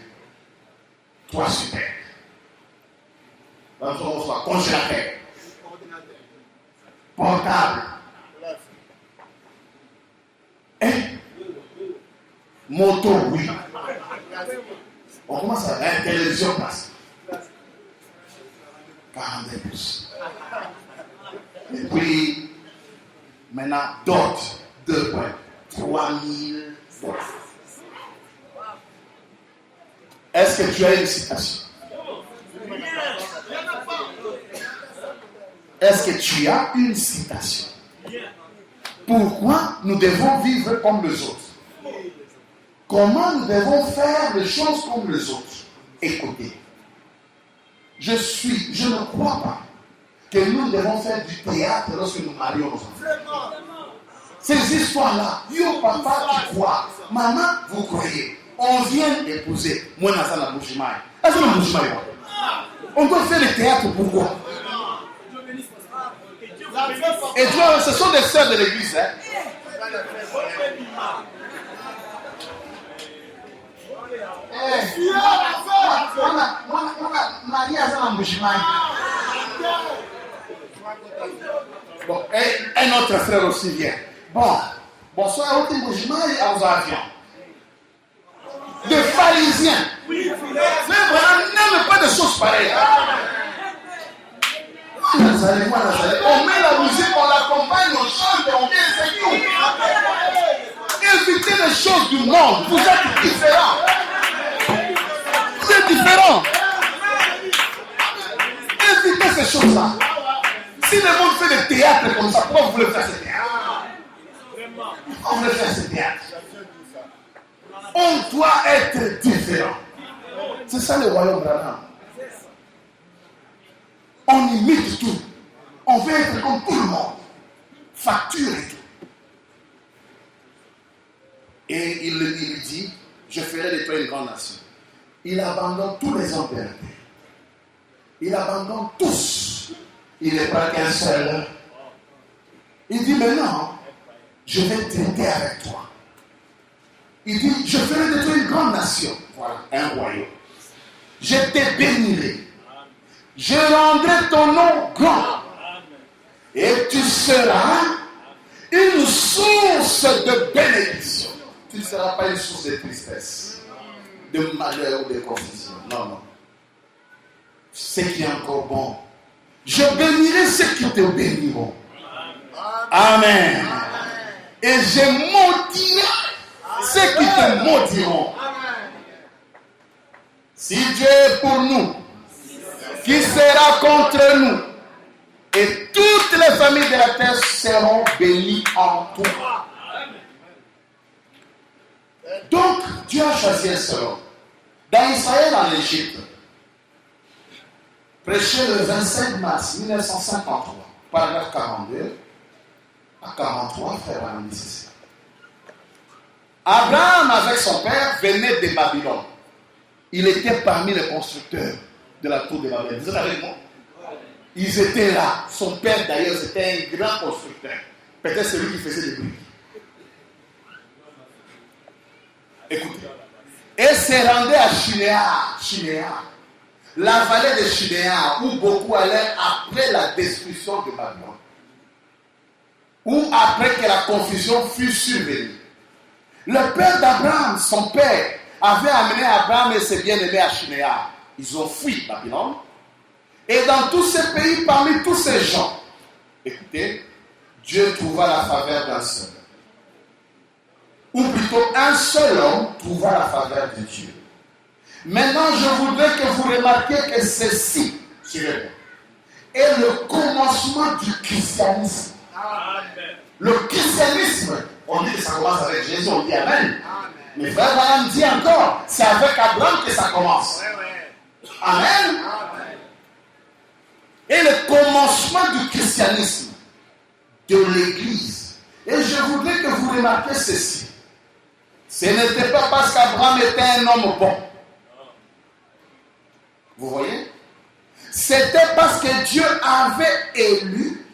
Toi, super. Dans ton soit congélateur, portable, moto, oui. On commence à la télévision passe. 42 plus. Et puis, maintenant, d'autres, 2 points. 3000. Est-ce que tu as une citation? Est-ce que tu as une citation? Pourquoi nous devons vivre comme les autres? Comment nous devons faire les choses comme les autres? Écoutez. Je ne crois pas que nous devons faire du théâtre lorsque nous marions nos enfants. Ces histoires-là, yo papa, tu crois, maman, vous croyez. On vient d'épouser. Moi, je suis dans la bouche-maille. Est-ce que la bouche-maille? On doit faire le théâtre pourquoi? Et toi, ce sont des sœurs de l'église. Hein? Bon, et un autre frère aussi vient. Bonsoir, au Bouchmaï, aux avions. De pharisiens. Mais voilà, n'aime pas de choses pareilles. On met la musique, on l'accompagne, on chante, on vient, c'est tout. Évitez les choses du monde. Vous êtes différents. Vous êtes différents. Évitez ces choses-là. Si le monde fait des théâtres comme ça, pourquoi vous voulez faire ce théâtre? Pourquoi vous voulez faire ce théâtre? On doit être différent. C'est ça le royaume Branham. On imite tout. On veut être comme tout le monde. Facture et tout. Et il dit, je ferai de toi une grande nation. Il abandonne tous les hommes de la terre. Il abandonne tous. Il n'est pas qu'un seul. Il dit maintenant, je vais traiter avec toi. Il dit, je ferai de toi une grande nation. Voilà, un royaume. Je te bénirai. Je rendrai ton nom grand. Et tu seras une source de bénédiction. Tu ne seras pas une source de tristesse, de malheur ou de confusion. Non, non. Ce qui est encore bon. Je bénirai ceux qui te béniront. Amen. Et je maudirai ceux qui te maudiront. Si Dieu est pour nous, qui sera contre nous? Et toutes les familles de la terre seront bénies en toi. Donc, Dieu a choisi un seul homme. Dans Israël, en Égypte, prêché le 25 mars 1953, paragraphe 42 à 43, frère Abraham dit ceci. Abraham, avec son père, venait de Babylone. Il était parmi les constructeurs de la tour de Babel. Vous êtes avec moi? Ils étaient là. Son père, d'ailleurs, c'était un grand constructeur. Peut-être celui qui faisait des bruits. Écoutez. Et s'est rendu à Shinéar, la vallée de Shinéar, où beaucoup allaient après la destruction de Babylone. Ou après que la confusion fut survenue. Le père d'Abraham, son père, avait amené Abraham et ses bien-aimés à Shinéar. Ils ont fui Babylone. Et dans tous ces pays, parmi tous ces gens, écoutez, Dieu trouva la faveur d'un seul. Ou plutôt, un seul homme trouva la faveur de Dieu. Maintenant, je voudrais que vous remarquiez que ceci, suivez-moi, est le commencement du christianisme. Amen. Le christianisme, on dit que ça commence avec Jésus, on dit Amen. Mais frère Abraham dit encore, c'est avec Abraham que ça commence. Amen. Et le commencement du christianisme, de l'Église. Et je voudrais que vous remarquiez ceci. Ce n'était pas parce qu'Abraham était un homme bon. Vous voyez? C'était parce que Dieu avait élu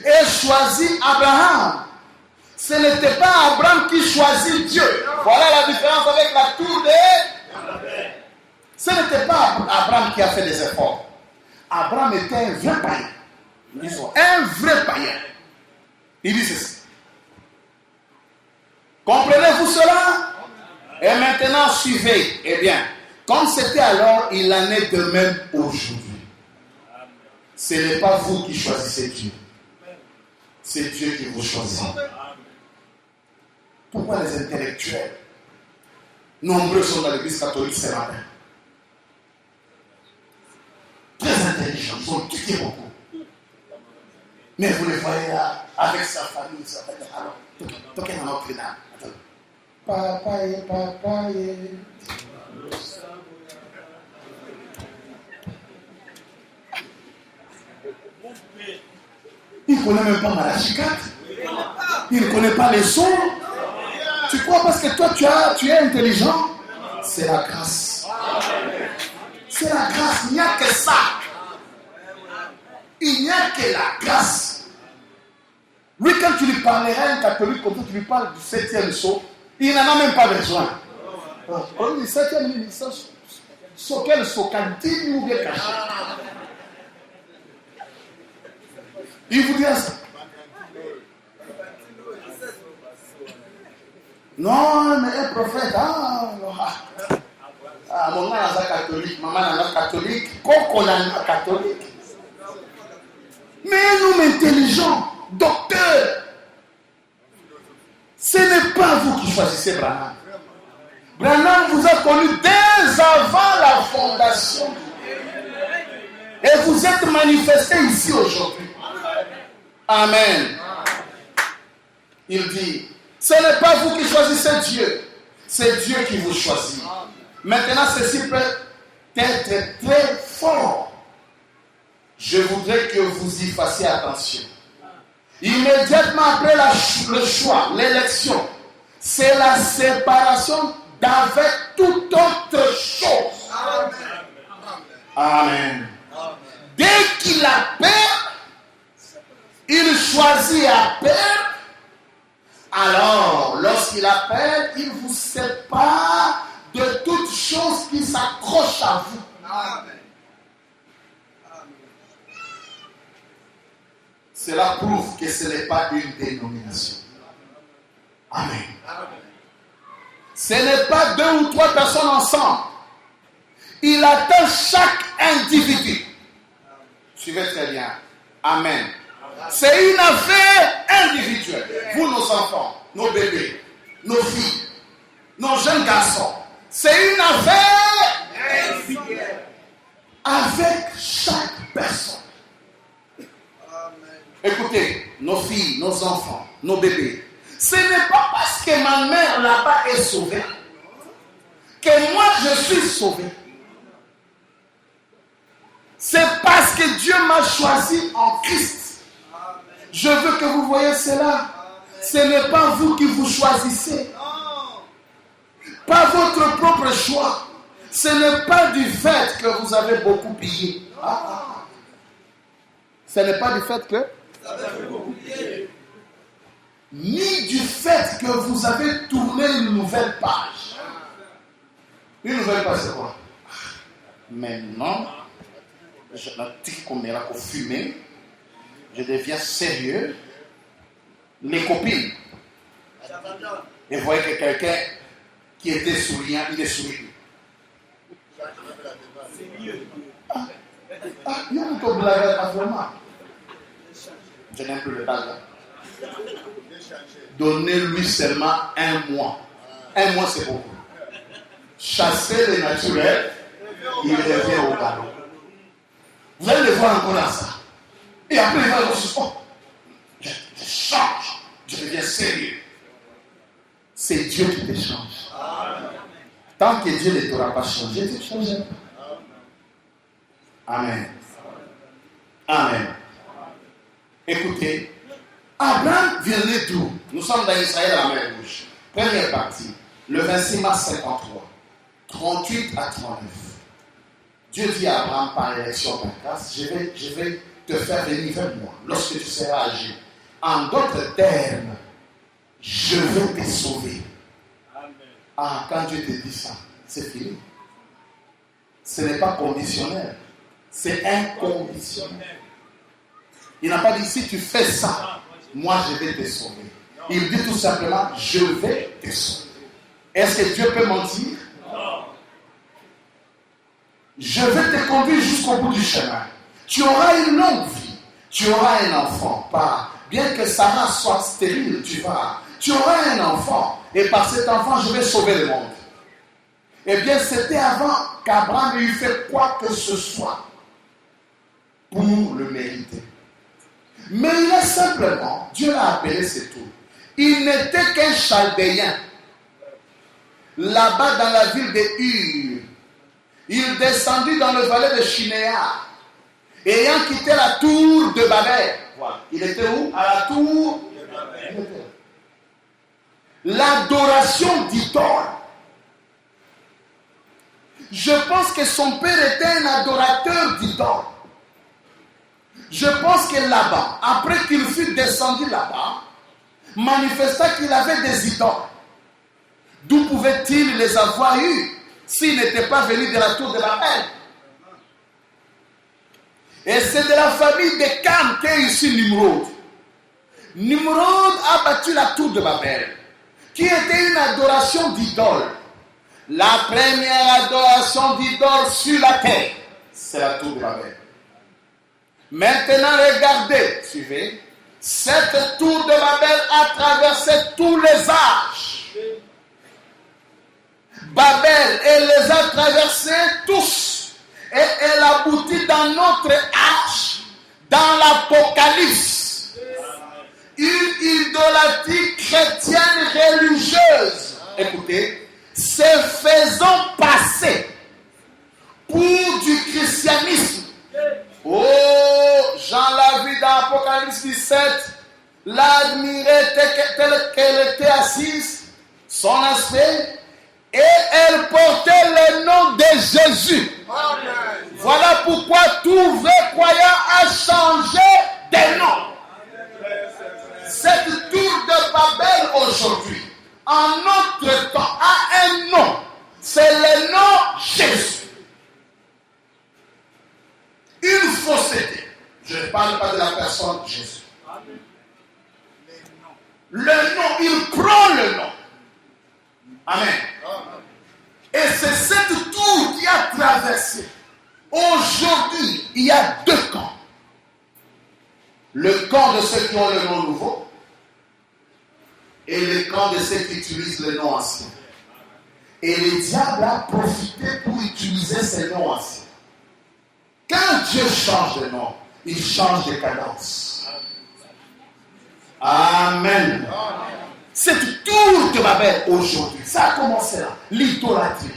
et choisi Abraham. Ce n'était pas Abraham qui choisit Dieu. Voilà la différence avec la tour de... Ce n'était pas Abraham qui a fait des efforts. Abraham était un vrai païen. Un vrai païen. Il dit ceci. Comprenez-vous cela? Et maintenant, suivez. Eh bien, comme c'était alors, il en est de même aujourd'hui. Ce n'est pas vous qui choisissez Dieu. C'est Dieu qui vous choisit. Pourquoi les intellectuels, nombreux sont dans l'église catholique ce matin? Très intelligents, ils ont étudié beaucoup. Mais vous les voyez là, avec sa famille, ça fait alors, toquez dans notre final. Papa. Il ne connaît même pas Malachi 4. Il ne connaît pas les sons. Tu crois parce que toi tu es intelligent? C'est la grâce. C'est la grâce. Il n'y a que ça. Il n'y a que la grâce. Oui, quand tu lui parleras à un catholique comme ça, tu lui parles du 7e saut, il n'en a même pas besoin. Le 7e saut, quel saut? Cantine ou bien caché? Il vous dira ça. Non, mais un prophète, mon nom est catholique, maman est catholique, coco est catholique. Mais un homme intelligent, docteur, ce n'est pas vous qui choisissez Branham. Branham vous a connu dès avant la fondation. Et vous êtes manifesté ici aujourd'hui. Amen. Il dit, ce n'est pas vous qui choisissez Dieu, c'est Dieu qui vous choisit. Maintenant, ceci peut être très fort. Je voudrais que vous y fassiez attention. Immédiatement après le choix, l'élection, c'est la séparation d'avec toute autre chose. Amen. Dès qu'il appelle, il choisit appel. Alors, lorsqu'il appelle, il vous sépare de toute chose chose qui s'accroche à vous. Amen. Cela prouve que ce n'est pas une dénomination. Amen. Ce n'est pas 2 ou 3 personnes ensemble. Il atteint chaque individu. Suivez très bien. Amen. C'est une affaire individuelle. Vous, nos enfants, nos bébés, nos filles, nos jeunes garçons. C'est une affaire individuelle. Avec chaque personne. Écoutez, nos filles, nos enfants, nos bébés. Ce n'est pas parce que ma mère là-bas est sauvée que moi je suis sauvé. C'est parce que Dieu m'a choisi en Christ. Je veux que vous voyez cela. Ce n'est pas vous qui vous choisissez. Pas votre propre choix. Ce n'est pas du fait que vous avez beaucoup pillé. Ce n'est pas du fait que ni du fait que vous avez tourné une nouvelle page. Une nouvelle page, c'est quoi? Maintenant, je deviens sérieux. Les copines. Et vous voyez que quelqu'un qui était souriant, il est souriant. Il y a un peu de blague à vraiment. Je n'aime plus le bague. Donnez-lui seulement 1 mois. 1 mois, c'est beaucoup. Chassez les naturels, il revient au galop. Vous allez le voir encore là, ça. Et après, il va dire, oh, je change, je deviens sérieux. C'est Dieu qui te change. Tant que Dieu ne t'aura pas changé, tu ne changeras pas. Amen. Amen. Écoutez, Abraham venait d'où? Nous sommes dans Israël à la mer Rouge. Première partie, le 26 mars 53, 38 à 39. Dieu dit à Abraham par élection par grâce, je vais te faire venir vers moi lorsque tu seras âgé. En d'autres termes, je veux te sauver. Ah, quand Dieu te dit ça, c'est fini. Ce n'est pas conditionnel, c'est inconditionnel. Il n'a pas dit si tu fais ça, moi je vais te sauver. Il dit tout simplement, je vais te sauver. Est-ce que Dieu peut mentir? Non. Je vais te conduire jusqu'au bout du chemin. Tu auras une longue vie. Tu auras un enfant. Bien que Sarah soit stérile, tu auras un enfant. Et par cet enfant, je vais sauver le monde. Eh bien, c'était avant qu'Abraham lui fait quoi que ce soit pour le mériter. Mais il est simplement, Dieu l'a appelé, c'est tout. Il n'était qu'un Chaldéen. Là-bas dans la ville de Ur, il descendit dans le valet de Shinéar, ayant quitté la tour de Babel. Voilà. Il était où? À la tour de Babel. L'adoration d'idole. Je pense que son père était un adorateur d'idoles. Je pense que là-bas, après qu'il fut descendu là-bas, manifesta qu'il avait des idoles. D'où pouvait-il les avoir eus s'il n'était pas venu de la tour de Babel? Et c'est de la famille de Cam qu'est ici Nimrod. Nimrod a battu la tour de Babel, qui était une adoration d'idole. La première adoration d'idole sur la terre, c'est la tour de Babel. Maintenant, regardez, suivez. Cette tour de Babel a traversé tous les âges. Babel, elle les a traversés tous. Et elle aboutit dans notre âge, dans l'Apocalypse. Une idolâtrie chrétienne religieuse. Écoutez, se faisant passer pour du christianisme. Oh, Jean l'a vu dans Apocalypse 17, l'admirait telle qu'elle était assise, son aspect, et elle portait le nom de Jésus. Amen. Voilà pourquoi tout vrai croyant a changé de nom. Cette tour de Babel aujourd'hui, en notre temps, a un nom. C'est le nom fausseté. Je ne parle pas de la personne Jésus. Le nom, il prend le nom. Amen. Et c'est cette tour qui a traversé. Aujourd'hui, il y a deux camps. Le camp de ceux qui ont le nom nouveau et le camp de ceux qui utilisent le nom ancien. Et le diable a profité pour utiliser ces noms anciens. Quand Dieu change de nom, il change de cadence. Amen. Cette tour de Babel aujourd'hui, ça a commencé là. L'idolâtrie.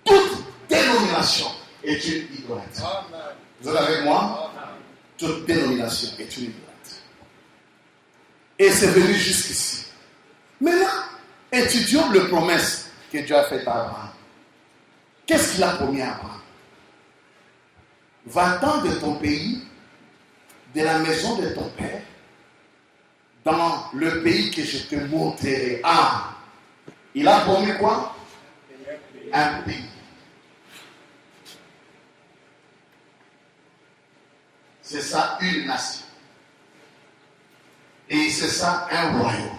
Toute dénomination est une idolâtrie. Vous êtes avec moi? Toute dénomination est une idolâtrie. Et c'est venu jusqu'ici. Maintenant, étudions les promesses que Dieu a faites à Abraham. Qu'est-ce qu'il a promis à Abraham? Va-t'en de ton pays, de la maison de ton père, dans le pays que je te montrerai. Ah, il a promis quoi? Un pays. C'est ça une nation. Et c'est ça un royaume.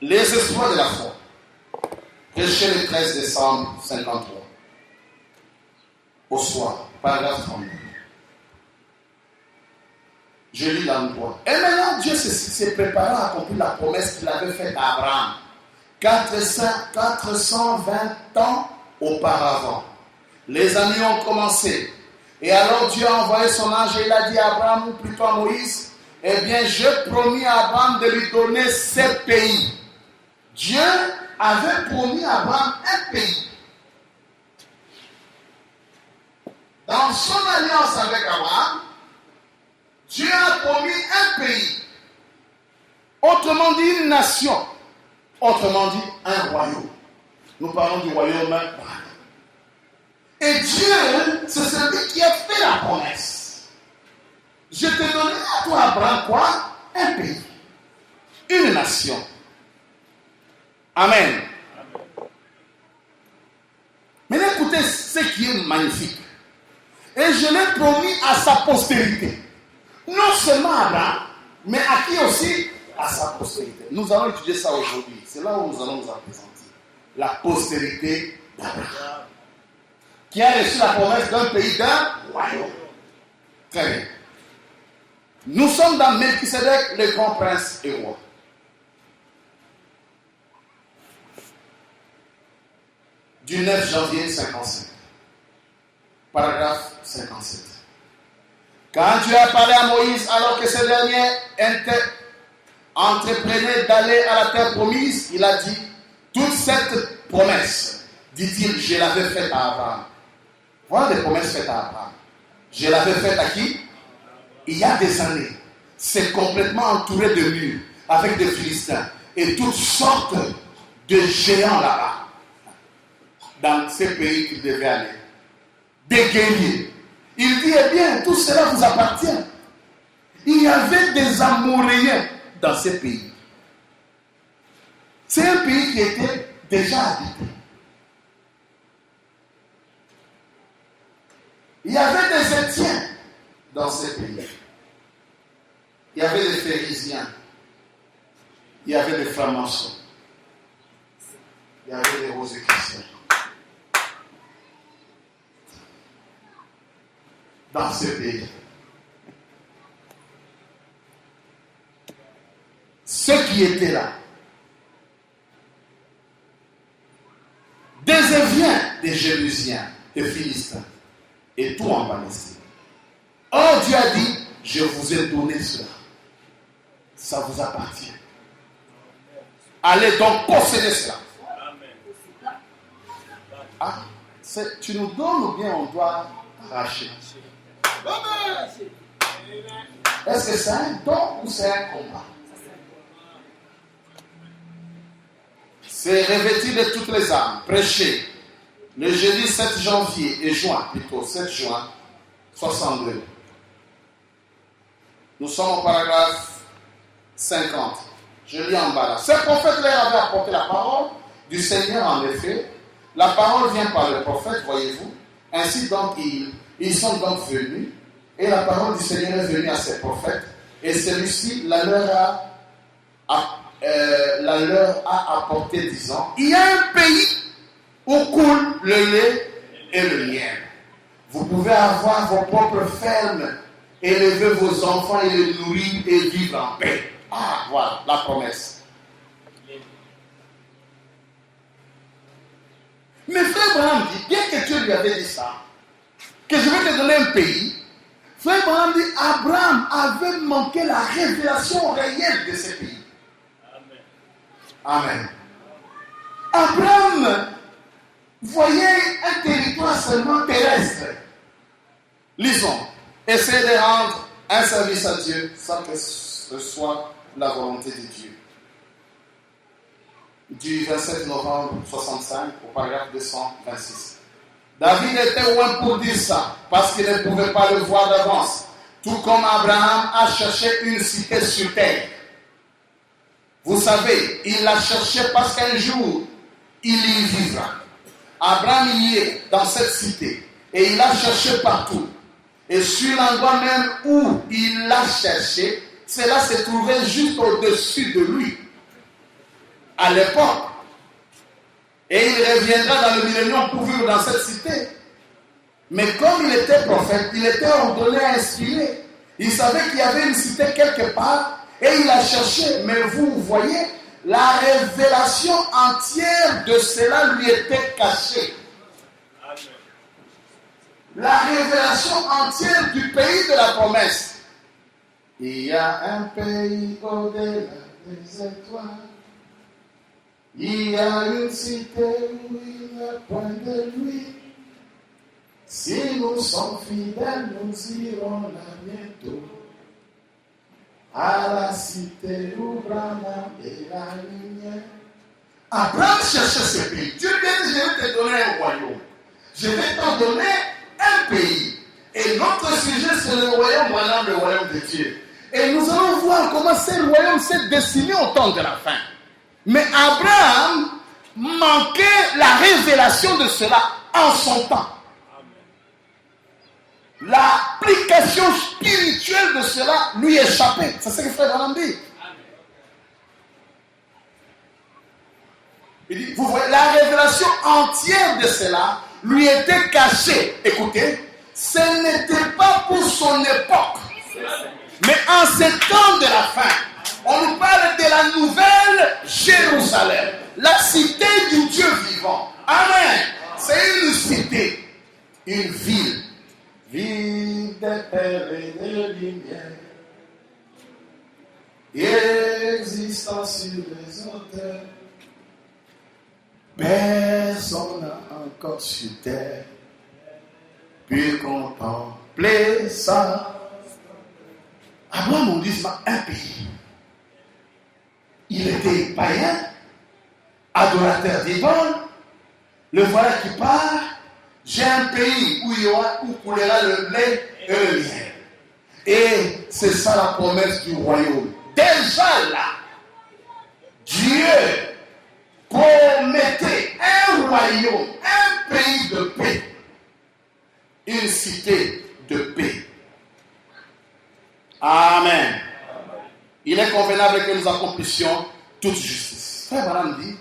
Les espoirs de la foi. Prêché le 13 décembre 53. Au soir, paragraphe 32. Je lis l'endroit. Et maintenant, Dieu s'est préparé à accomplir la promesse qu'il avait faite à Abraham. 420 ans auparavant. Les années ont commencé. Et alors Dieu a envoyé son ange et il a dit à Abraham, ou plutôt à Moïse, eh bien, j'ai promis à Abraham de lui donner ce pays. Dieu avait promis à Abraham un pays. Dans son alliance avec Abraham, Dieu a promis un pays. Autrement dit, une nation. Autrement dit, un royaume. Nous parlons du royaume. Et Dieu, c'est celui qui a fait la promesse. Je te donnerai à toi, Abraham, quoi? Un pays. Une nation. Amen. Mais écoutez ce qui est magnifique. Et je l'ai promis à sa postérité. Non seulement à Abraham, mais à qui aussi? À sa postérité. Nous allons étudier ça aujourd'hui. C'est là où nous allons nous en présenter. La postérité d'Abraham. Qui a reçu la promesse d'un pays, d'un royaume. Très bien. Nous sommes dans Melchisédek, le grand prince et roi. Du 9 janvier 55. Paragraphe 57. Quand Dieu a parlé à Moïse alors que ce dernier entreprenait d'aller à la terre promise, il a dit, toute cette promesse, dit-il, je l'avais faite à Abraham. Voilà des promesses faites à Abraham. Je l'avais faite à qui? Il y a des années. C'est complètement entouré de murs, avec des Philistins et toutes sortes de géants là-bas, dans ces pays qu'il devait aller. Des guerriers. Il dit, eh bien, tout cela vous appartient. Il y avait des Amoréens dans ces pays. C'est un pays qui était déjà habité. Il y avait des Étiens dans ces pays. Il y avait des Phérésiens. Il y avait des francs-maçons. Il y avait des Rosicruciens. Dans ce pays. Ceux qui étaient là, des Éviens, des Jébusiens, des Philistins, et tout en Palestine. Or Dieu a dit, je vous ai donné cela. Ça vous appartient. Allez donc posséder cela. Ah, tu nous donnes ou bien on doit arracher? Est-ce que c'est un don ou c'est un combat? C'est revêtu de toutes les armes, prêché le jeudi 7 janvier et juin, plutôt 7 juin 62. Nous sommes au paragraphe 50. Je lis en bas là. Ce prophète leur avait apporté la parole du Seigneur en effet. La parole vient par le prophète, voyez-vous. Ainsi donc, ils sont donc venus, et la parole du Seigneur est venue à ses prophètes, et celui-ci la leur a apporté, disant, il y a un pays où coule le lait et le miel. Vous pouvez avoir vos propres fermes, élever vos enfants et les nourrir et vivre en paix. Ah, voilà la promesse. Mais frère Branham dit, bien que Dieu lui avait dit ça, que je vais te donner un pays, frère Branham dit, Abraham avait manqué la révélation réelle de ce pays. Amen. Abraham voyait un territoire seulement terrestre. Lisons. Essayez de rendre un service à Dieu sans que ce soit la volonté de Dieu. Du 27 novembre 65 au paragraphe 226. David était loin pour dire ça, parce qu'il ne pouvait pas le voir d'avance. Tout comme Abraham a cherché une cité sur terre. Vous savez, il l'a cherché parce qu'un jour, il y vivra. Abraham y est dans cette cité, et il l'a cherché partout. Et sur l'endroit même où il l'a cherché, cela se trouvait juste au-dessus de lui, à l'époque. Et il reviendra dans le millénium pour vivre dans cette cité. Mais comme il était prophète, il était ordonné, inspiré. Il savait qu'il y avait une cité quelque part, et il a cherché. Mais vous voyez, la révélation entière de cela lui était cachée. La révélation entière du pays de la promesse. Il y a un pays au-delà des étoiles. Il y a une cité où il n'y a point de nuit. Si nous sommes fidèles, nous irons là bientôt. À la cité où Branham est la lumière. Abraham cherchait ce pays. Dieu dit, je vais te donner un royaume. Je vais t'en donner un pays. Et notre sujet, c'est le royaume, maintenant le royaume de Dieu. Et nous allons voir comment ce royaume s'est dessiné au temps de la fin. Mais Abraham manquait la révélation de cela en son temps. L'application spirituelle de cela lui échappait. C'est ce que frère Branham dit. Il dit, vous voyez, la révélation entière de cela lui était cachée. Écoutez, ce n'était pas pour son époque. Mais en ce temps de la fin, on nous parle de la nouvelle Jérusalem, la cité du Dieu vivant. Amen. C'est une cité, une ville. Ville de terre et de lumière, existant sur les hauteurs. Personne n'a encore sur terre pu contempler ça. Abraham, on dit un pays. Il était païen, adorateur d'idoles. Le voilà qui part. J'ai un pays où coulera le lait et le miel. Et c'est ça la promesse du royaume. Déjà là, Dieu promettait un royaume, un pays de paix, une cité de paix. Amen. Il est convenable que nous accomplissions toute justice. Frère Branham dit,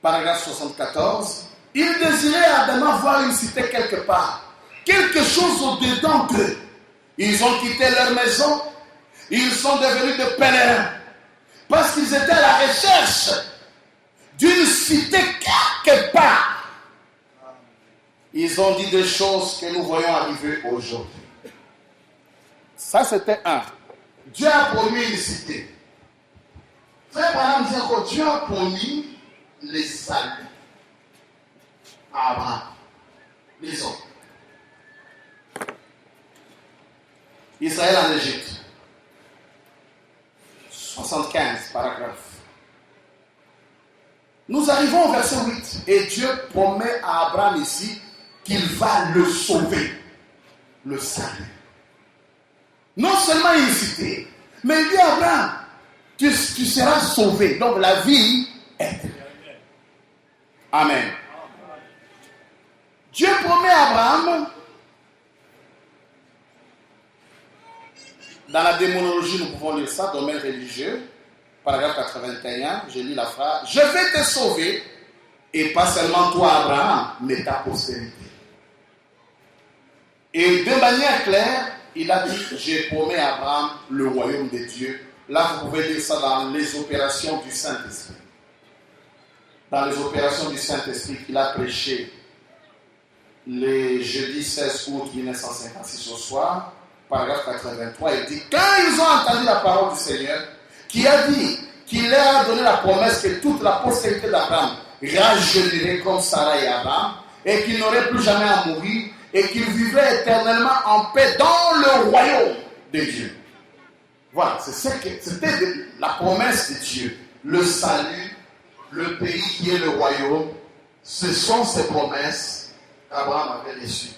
paragraphe 74, il désirait ardemment voir une cité quelque part, quelque chose au-dedans d'eux. Ils ont quitté leur maison, ils sont devenus des pèlerins, parce qu'ils étaient à la recherche d'une cité quelque part. Ils ont dit des choses que nous voyons arriver aujourd'hui. Ça, c'était un. Dieu a promis une cité. Frère Branham dit que Dieu a promis les saluts à Abraham. Lisons. Israël en Égypte. 75, paragraphe. Nous arrivons au verset 8. Et Dieu promet à Abraham ici qu'il va le sauver. Le salut. Non seulement une cité, mais il dit à Abraham, tu seras sauvé. Donc la vie est. Amen. Dieu Abraham, dans la démonologie, nous pouvons lire ça, domaine religieux, paragraphe 81, je lis la phrase, je vais te sauver, et pas seulement toi, Abraham, mais ta postérité. Et de manière claire, il a dit, j'ai promis à Abraham le royaume de Dieu. Là, vous pouvez lire ça dans les opérations du Saint-Esprit. Dans les opérations du Saint-Esprit qu'il a prêché le jeudi 16 août 1956 au soir, paragraphe 83, il dit, quand ils ont entendu la parole du Seigneur, qui a dit qu'il leur a donné la promesse que toute la postérité d'Abraham rajeunirait comme Sarah et Abraham, et qu'il n'aurait plus jamais à mourir, et qu'il vivrait éternellement en paix dans le royaume de Dieu. Voilà, c'était la promesse de Dieu. Le salut, le pays qui est le royaume, ce sont ces promesses qu'Abraham avait reçues.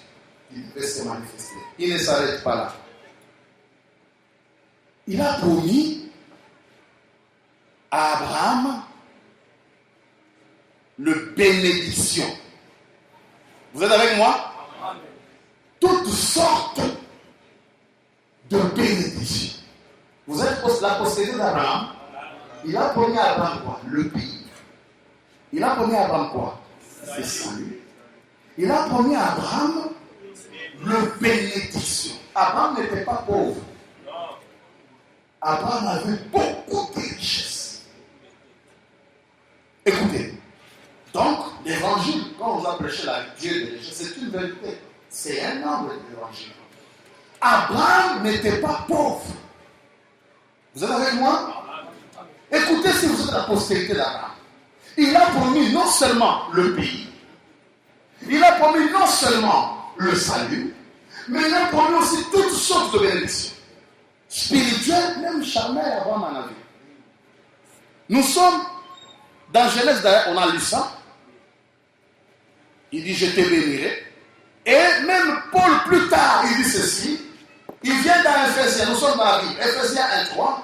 Il devait se manifester. Il ne s'arrête pas là. Il a promis à Abraham le bénédiction. Vous êtes avec moi? Toutes sortes de bénédictions. Vous êtes la postérité d'Abraham. Il a promis à Abraham quoi? Le pays. Il a promis à Abraham quoi? Le salut. Il a promis à Abraham le bénédiction. Abraham n'était pas pauvre. Abraham avait beaucoup de richesses. Écoutez, donc l'évangile, quand on a prêché la Dieu de richesse, c'est une vérité. C'est un angle de l'évangile. Abraham n'était pas pauvre. Vous êtes avec moi? Écoutez, si vous êtes la postérité d'Abraham, il a promis non seulement le pays, il a promis non seulement le salut, mais il a promis aussi toutes sortes de bénédictions. Spirituelles, même charnelles, Abraham en a vu. Nous sommes dans Genèse, d'ailleurs, on a lu ça. Il dit, je te bénirai. Et même Paul, plus tard, il dit ceci. Il vient dans Ephésiens, nous sommes dans la Bible, Ephésiens 1:3.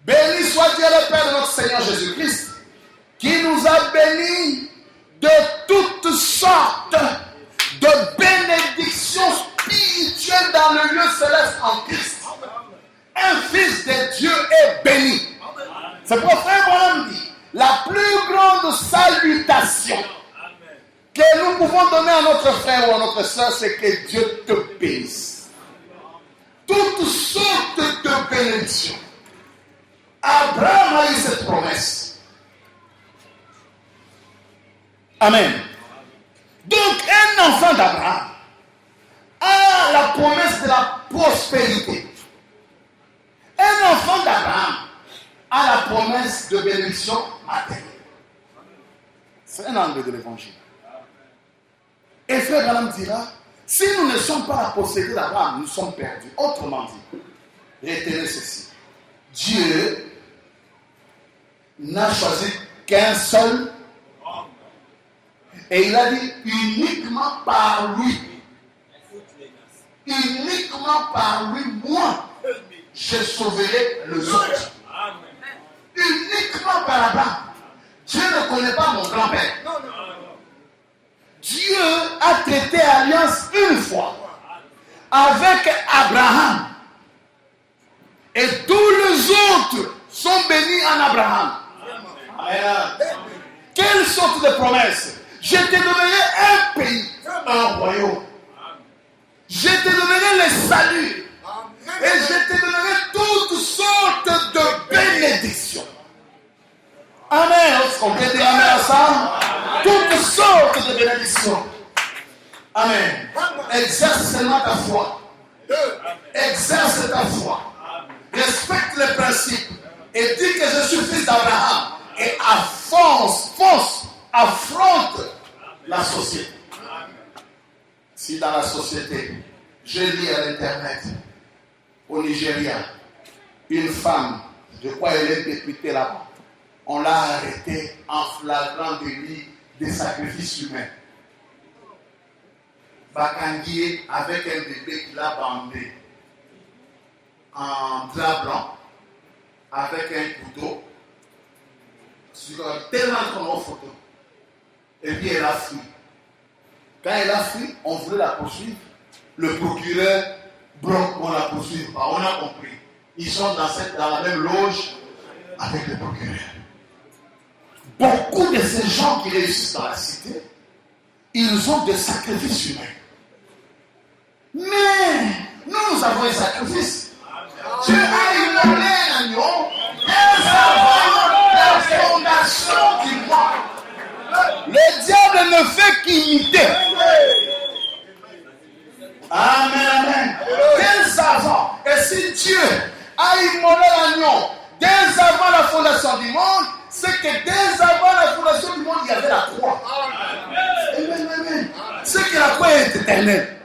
Béni soit Dieu le Père de notre Seigneur Jésus-Christ, qui nous a bénis de toutes sortes de bénédictions spirituelles dans le lieu céleste en Christ. Un fils de Dieu est béni. C'est pour frère Abraham dit, la plus grande salutation que nous pouvons donner à notre frère ou à notre soeur, c'est que Dieu te bénisse. Toutes sortes de bénédictions. Abraham a eu cette promesse. Amen. Donc, un enfant d'Abraham a la promesse de la prospérité. Un enfant d'Abraham a la promesse de bénédiction matérielle. C'est un angle de l'évangile. Et frère Abraham dira, si nous ne sommes pas la postérité d'Abraham, nous sommes perdus. Autrement dit, retenez ceci. Dieu n'a choisi qu'un seul. Et il a dit uniquement par lui. Uniquement par lui, moi, je sauverai les autres. Uniquement par Abraham. Dieu ne connaît pas mon grand-père. Dieu a traité alliance une fois avec Abraham. Et tous les autres sont bénis en Abraham. Amen. Quelle sorte de promesse? Je te donnerai un pays, un royaume. Je te donnerai le salut. Et je te donnerai toutes sortes de bénédictions. Amen. Est-ce qu'on peut dire amen à ça? Toutes sortes de bénédictions. Amen. Exerce seulement ta foi. Exerce ta foi. Respecte les principes. Et dis que je suis fils d'Abraham. Et affronte la société. Si dans la société, je lis à l'internet, au Nigeria, une femme, je crois qu'elle est députée là-bas, on l'a arrêtée en flagrant délit de sacrifice humain. Bakanguier avec un bébé qu'il a bandé en drap blanc, avec un couteau, sur tellement de photos. Et puis elle a fui. Quand elle a fui, on voulait la poursuivre. Le procureur bloque qu'on la poursuive pas. On a compris. Ils sont dans la même loge avec le procureur. Beaucoup de ces gens qui réussissent dans la cité, ils ont des sacrifices humains. Mais nous avons un sacrifice. Dieu a immolé un agneau dès avant la fondation du monde. Le diable ne fait qu'imiter. Amen, amen. Dès avant. Et si Dieu a immolé l'agneau dès avant la fondation du monde, c'est que dès avant la fondation du monde, il y avait la croix. Amen, amen. C'est que la croix est éternelle.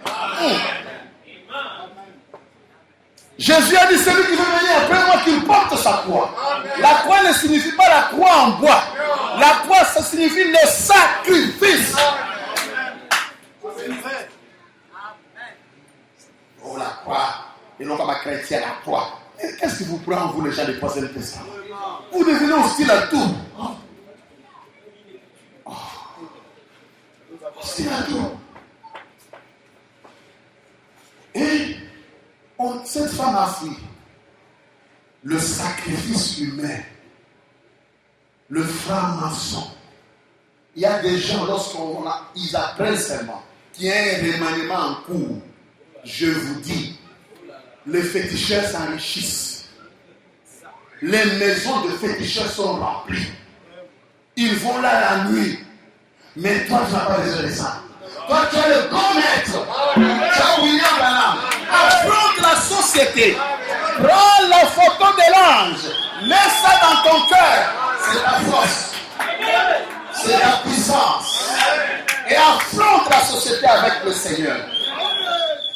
Jésus a dit, celui qui veut venir après moi, qu'il porte sa croix. La croix ne signifie pas la croix en bois. La croix, ça signifie le sacrifice. Oh, la croix. Et non pas chrétien, la croix. Qu'est-ce qui vous prend, vous, les gens du Troisième Testament? Vous devenez hostile à tout. Hostile à tout. Et cette femme a fui le sacrifice humain, le franc-maçon. Il y a des gens, ils apprennent seulement qu'il y a un remaniement en cours. Je vous dis, les féticheurs s'enrichissent. Les maisons de féticheurs sont remplies. Ils vont là la nuit. Mais toi, tu n'as pas besoin de ça. Toi, tu es le grand maître. Tu as William Branham. Affronte la société. Prends la photo de l'ange. Mets ça dans ton cœur. C'est la force. C'est la puissance. Et affronte la société avec le Seigneur.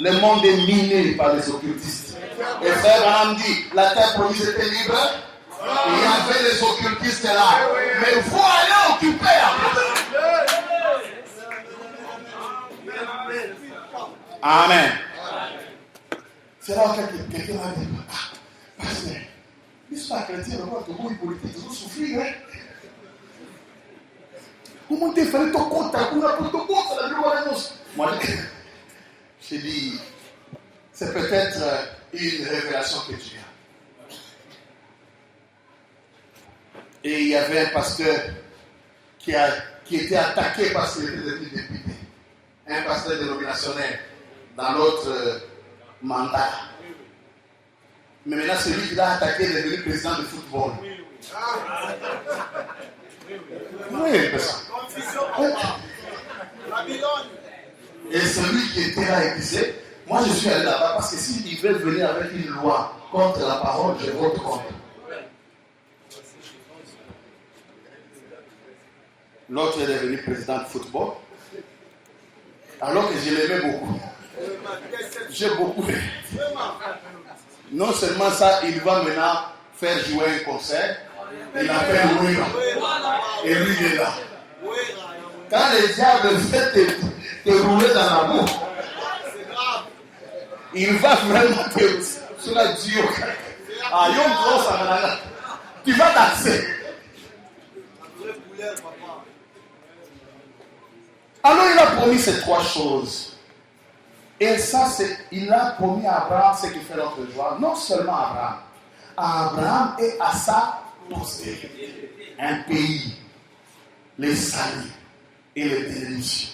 Le monde est miné par les occultistes. Et frère Branham dit, la terre promise était libre. Et il y avait les occultistes là. Mais vous allez occuper Amen. C'est là que quelqu'un va dire, pasteur, l'histoire chrétienne, on voit que vous, les politiques, vous souffrez, hein? Comment tu fais ton compte? Moi, je dis, c'est peut-être une révélation que tu as. Et il y avait un pasteur qui était attaqué parce qu'il était devenu député. Un pasteur dénominationnel dans l'autre mandat. Mais maintenant, celui qui l'a attaqué est devenu président de football. Oui, ça. Et celui qui était là, il disait, moi je suis allé là-bas parce que s'ils veulent venir avec une loi contre la parole, je vote contre. L'autre est devenu président de football. Alors que je l'aimais beaucoup. J'ai beaucoup aimé. Non seulement ça, il va maintenant faire jouer un concert. Il appelle Ouira. Et lui il est là. Quand les diables veulent te rouler dans la boue, il va vraiment te sur la Dieu. Ah, tu vas danser. Alors il a promis ces trois choses. Et ça, il a promis à Abraham ce qui fait notre joie. Non seulement à Abraham et à sa postérité. Un pays, les salis et les bénédictions.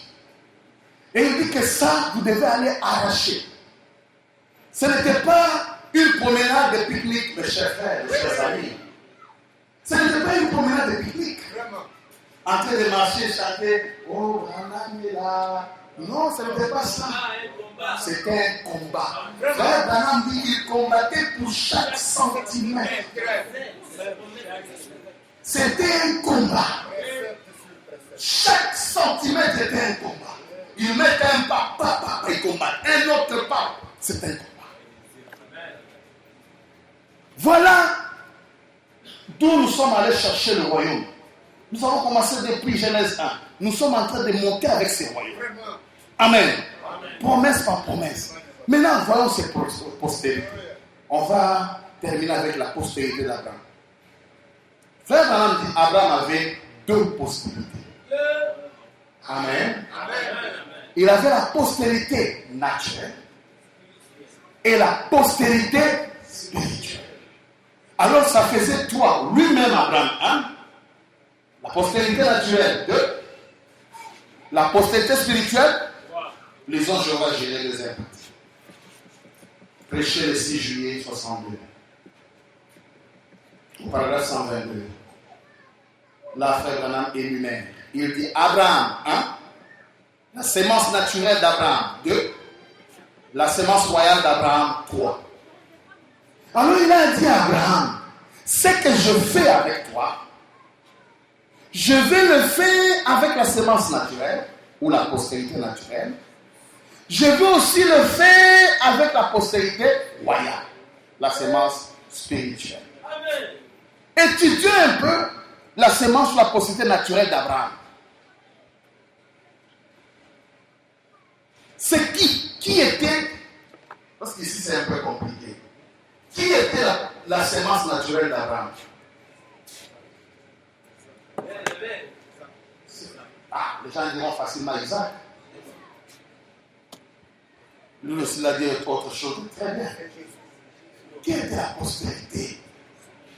Et il dit que ça, vous devez aller arracher. Ce n'était pas une promenade de pique-nique, mes chers frères, mes chers amis. Ce n'était pas une promenade de pique-nique. En train de marcher, chanter, oh, Branham est là. Non, ce n'était pas ça. C'était un combat. Frère Branham dit qu'il combattait pour chaque centimètre. C'était un combat. Chaque centimètre était un combat. Il mettait un pas, il combat. Un autre pas, c'était un combat. Voilà d'où nous sommes allés chercher le royaume. Nous avons commencé depuis Genèse 1. Nous sommes en train de monter avec ces royaumes. Amen. Promesse par promesse. Maintenant, voyons ces postérités. On va terminer avec la postérité d'Abraham. Frère Branham dit Abraham avait deux postérités. Amen. il avait la postérité naturelle et la postérité spirituelle. Alors ça faisait toi, lui-même Abraham, 1, la postérité naturelle, 2, la postérité spirituelle, lisons Jéhovah Jireh, deuxième partie. Prêché le 6 juillet 62. Au paragraphe 122. Là, frère Branham énumère. Il dit Abraham, 1, la sémence naturelle d'Abraham, 2, la sémence royale d'Abraham, 3. Alors il a dit à Abraham, ce que je fais avec toi, je vais le faire avec la sémence naturelle, ou la postérité naturelle. Je veux aussi le faire avec la postérité royale, la sémence spirituelle. Étudiez un peu la sémence ou la postérité naturelle d'Abraham. C'est qui était, parce qu'ici c'est un peu compliqué, qui était la sémence naturelle d'Abraham? Ah, les gens diront facilement Isaac. Lui aussi l'a dit autre chose. Très bien. Qui était la postérité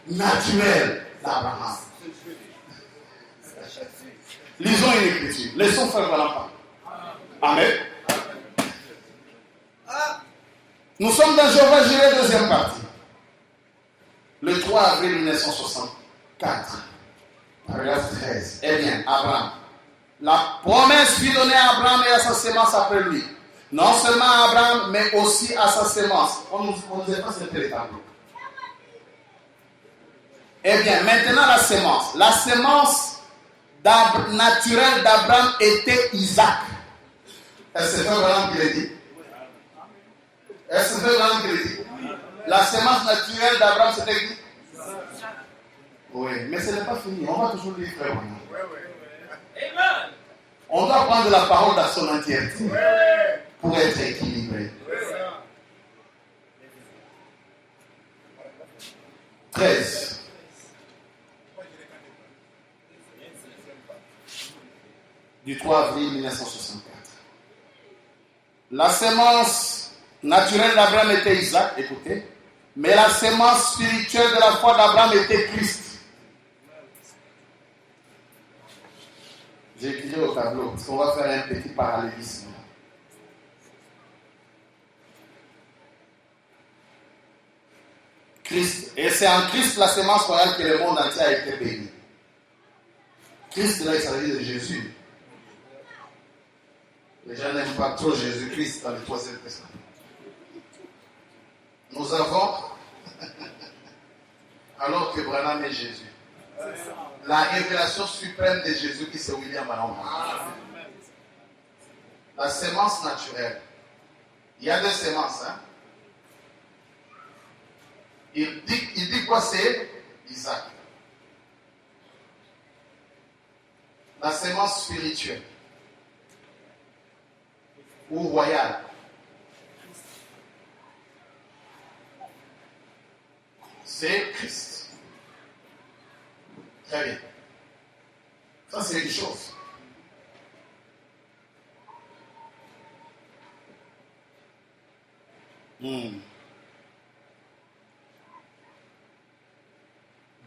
naturelle d'Abraham? Lisons une écriture. Laissons faire Branham. Amen. Nous sommes dans Jéhovah Jireh, deuxième partie. Le 3 avril 1964. Paragraphe 13. Eh bien, Abraham. La promesse fut donnée à Abraham et à sa sémence après lui. Non seulement à Abraham, mais aussi à sa sémence. On nous a pas c'était les tableaux. Eh bien, maintenant la sémence. La sémence naturelle d'Abraham était Isaac. Est-ce que c'est Abraham qui l'a dit? Est-ce que c'est Abraham qui l'a dit? La sémence naturelle d'Abraham, c'était qui? Oui, mais ce n'est pas fini. On va toujours dire frère. On doit prendre la parole dans son entièreté pour être équilibré. 13. Du 3 avril 1964. La sémence naturelle d'Abraham était Isaac, écoutez, mais la sémence spirituelle de la foi d'Abraham était Christ. J'ai écrit au tableau, parce qu'on va faire un petit parallélisme. Christ, et c'est en Christ la sémence royale que le monde entier a été béni. Christ, là, il s'agit de Jésus. Les gens n'aiment pas trop Jésus-Christ dans le Troisième Testament. Nous avons, alors que Branham est Jésus, la révélation suprême de Jésus qui c'est William Branham. La sémence naturelle. Il y a deux sémences. Hein? Il dit quoi c'est? Isaac. La sémence spirituelle. Ou royale. C'est Christ. Très bien. Ça, c'est une chose.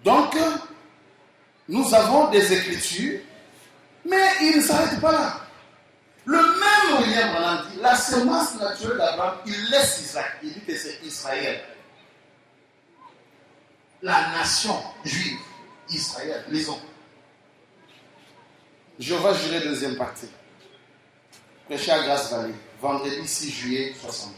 Donc, nous avons des écritures, mais il ne s'arrête pas là. Le même William Branham dit, la semence naturelle d'Abraham, il laisse Isaac. Il dit que c'est Israël. La nation juive, Israël. Lisons. Jéhovah Jireh, deuxième partie. Prêché à Grasse Valley, vendredi 6 juillet 62.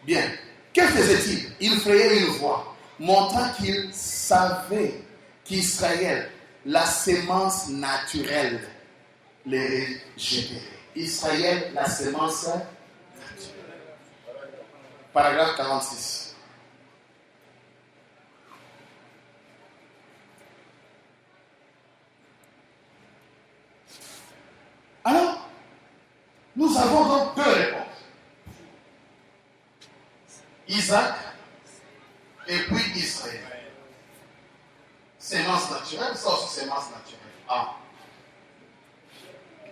Bien. Que faisait-il? Il frayait une voie, montrant qu'il savait qu'Israël, la sémence naturelle, les rejeterait. Israël, la sémence naturelle. Paragraphe 46. Alors, nous avons donc deux réponses. Isaac et puis Israël. Sémence naturelle, ça aussi sémence naturelle. Ah.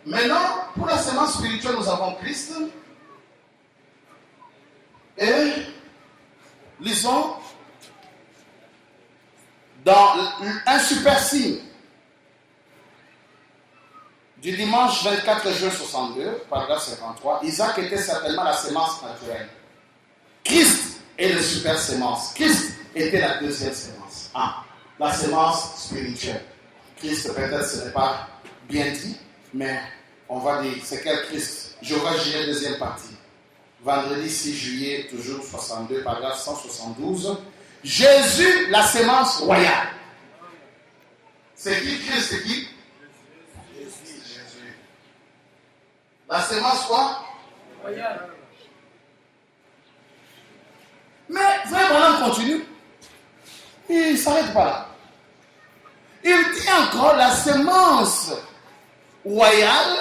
Maintenant, pour la sémence spirituelle, nous avons Christ. Et lisons dans un super signe du dimanche 24 juin 62, paragraphe 53, Isaac était certainement la sémence naturelle. Christ est le super sémence. Christ était la deuxième sémence. La sémence spirituelle. Christ, peut-être ce n'est pas bien dit, mais on va dire, c'est quel Christ? Jéhovah Jireh, deuxième partie. Vendredi 6 juillet, toujours 62, paragraphe 172. Jésus, la sémence royale. C'est qui Christ? C'est qui? Jésus. La sémence quoi? Royale. Mais vraiment, on continue. Il ne s'arrête pas là. Il dit encore la sémence royale,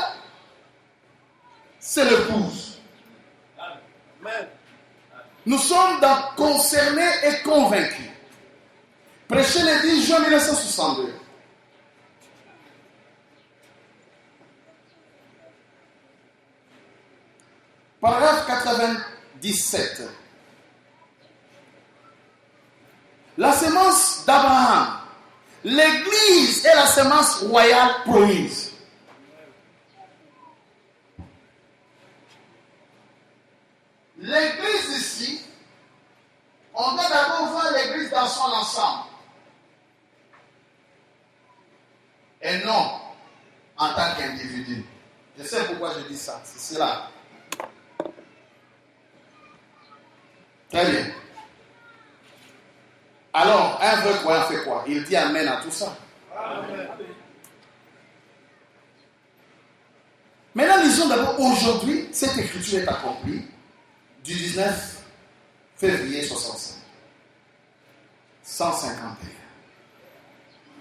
c'est l'épouse. Nous sommes concernés et convaincus. Prêcher le 10 juin 1962. Paragraphe 97. La sémence d'Abraham. L'Église est la sémence royale promise. L'Église ici, on doit d'abord voir l'Église dans son ensemble. Et non en tant qu'individu. Je sais pourquoi je dis ça. C'est cela. Très bien. Alors, un vrai croyant fait quoi? Il dit amen à tout ça. Amen. Maintenant, lisons d'abord aujourd'hui, cette écriture est accomplie du 19 février 65. 151.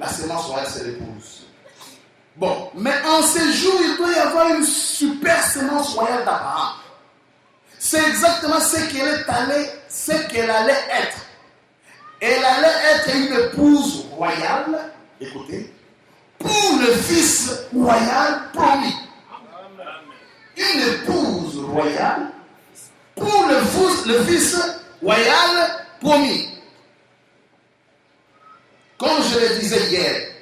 La sémence royale, c'est l'épouse. Bon, mais en ces jours, il doit y avoir une super sémence royale d'Abraham. C'est exactement ce qu'elle allait être. Elle allait être une épouse royale, écoutez, pour le fils royal promis. Une épouse royale pour le fils royal promis. Comme je le disais hier,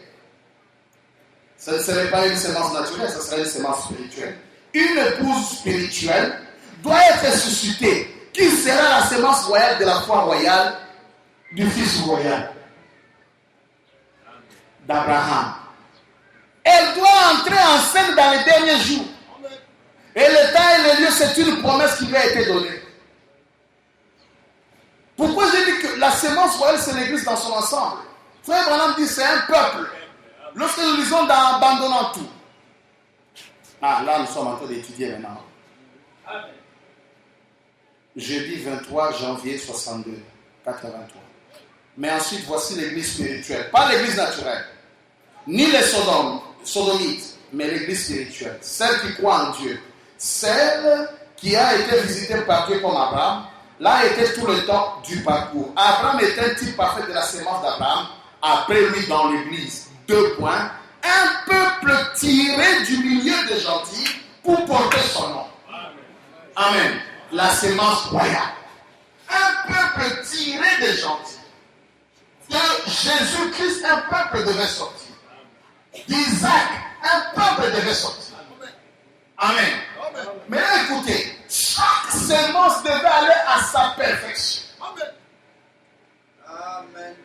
ce ne serait pas une sémence naturelle, ce serait une sémence spirituelle. Une épouse spirituelle doit être suscitée. Qui sera la sémence royale de la foi royale du fils royal d'Abraham? Elle doit entrer en scène dans les derniers jours. Et le temps et le lieu, c'est une promesse qui lui a été donnée. Pourquoi j'ai dit que la sémence royale, c'est l'Église dans son ensemble? Frère Branham dit c'est un peuple. Lorsque nous lisons dans Abandonnant tout. Là, nous sommes en train d'étudier maintenant. Jeudi 23 janvier 62, 83. Mais ensuite, voici l'église spirituelle. Pas l'église naturelle. Ni les sodomites, mais l'église spirituelle. Celle qui croit en Dieu. Celle qui a été visitée par Dieu comme Abraham. Là était tout le temps du parcours. Abraham est un type parfait de la sémence d'Abraham. Après lui, dans l'église. 2 points. Un peuple tiré du milieu des gentils pour porter son nom. Amen. La sémence royale. Un peuple tiré des gentils. De Jésus-Christ, un peuple devait sortir. D'Isaac, un peuple devait sortir. Amen. Mais là, écoutez, chaque sémence devait aller à sa perfection. Amen.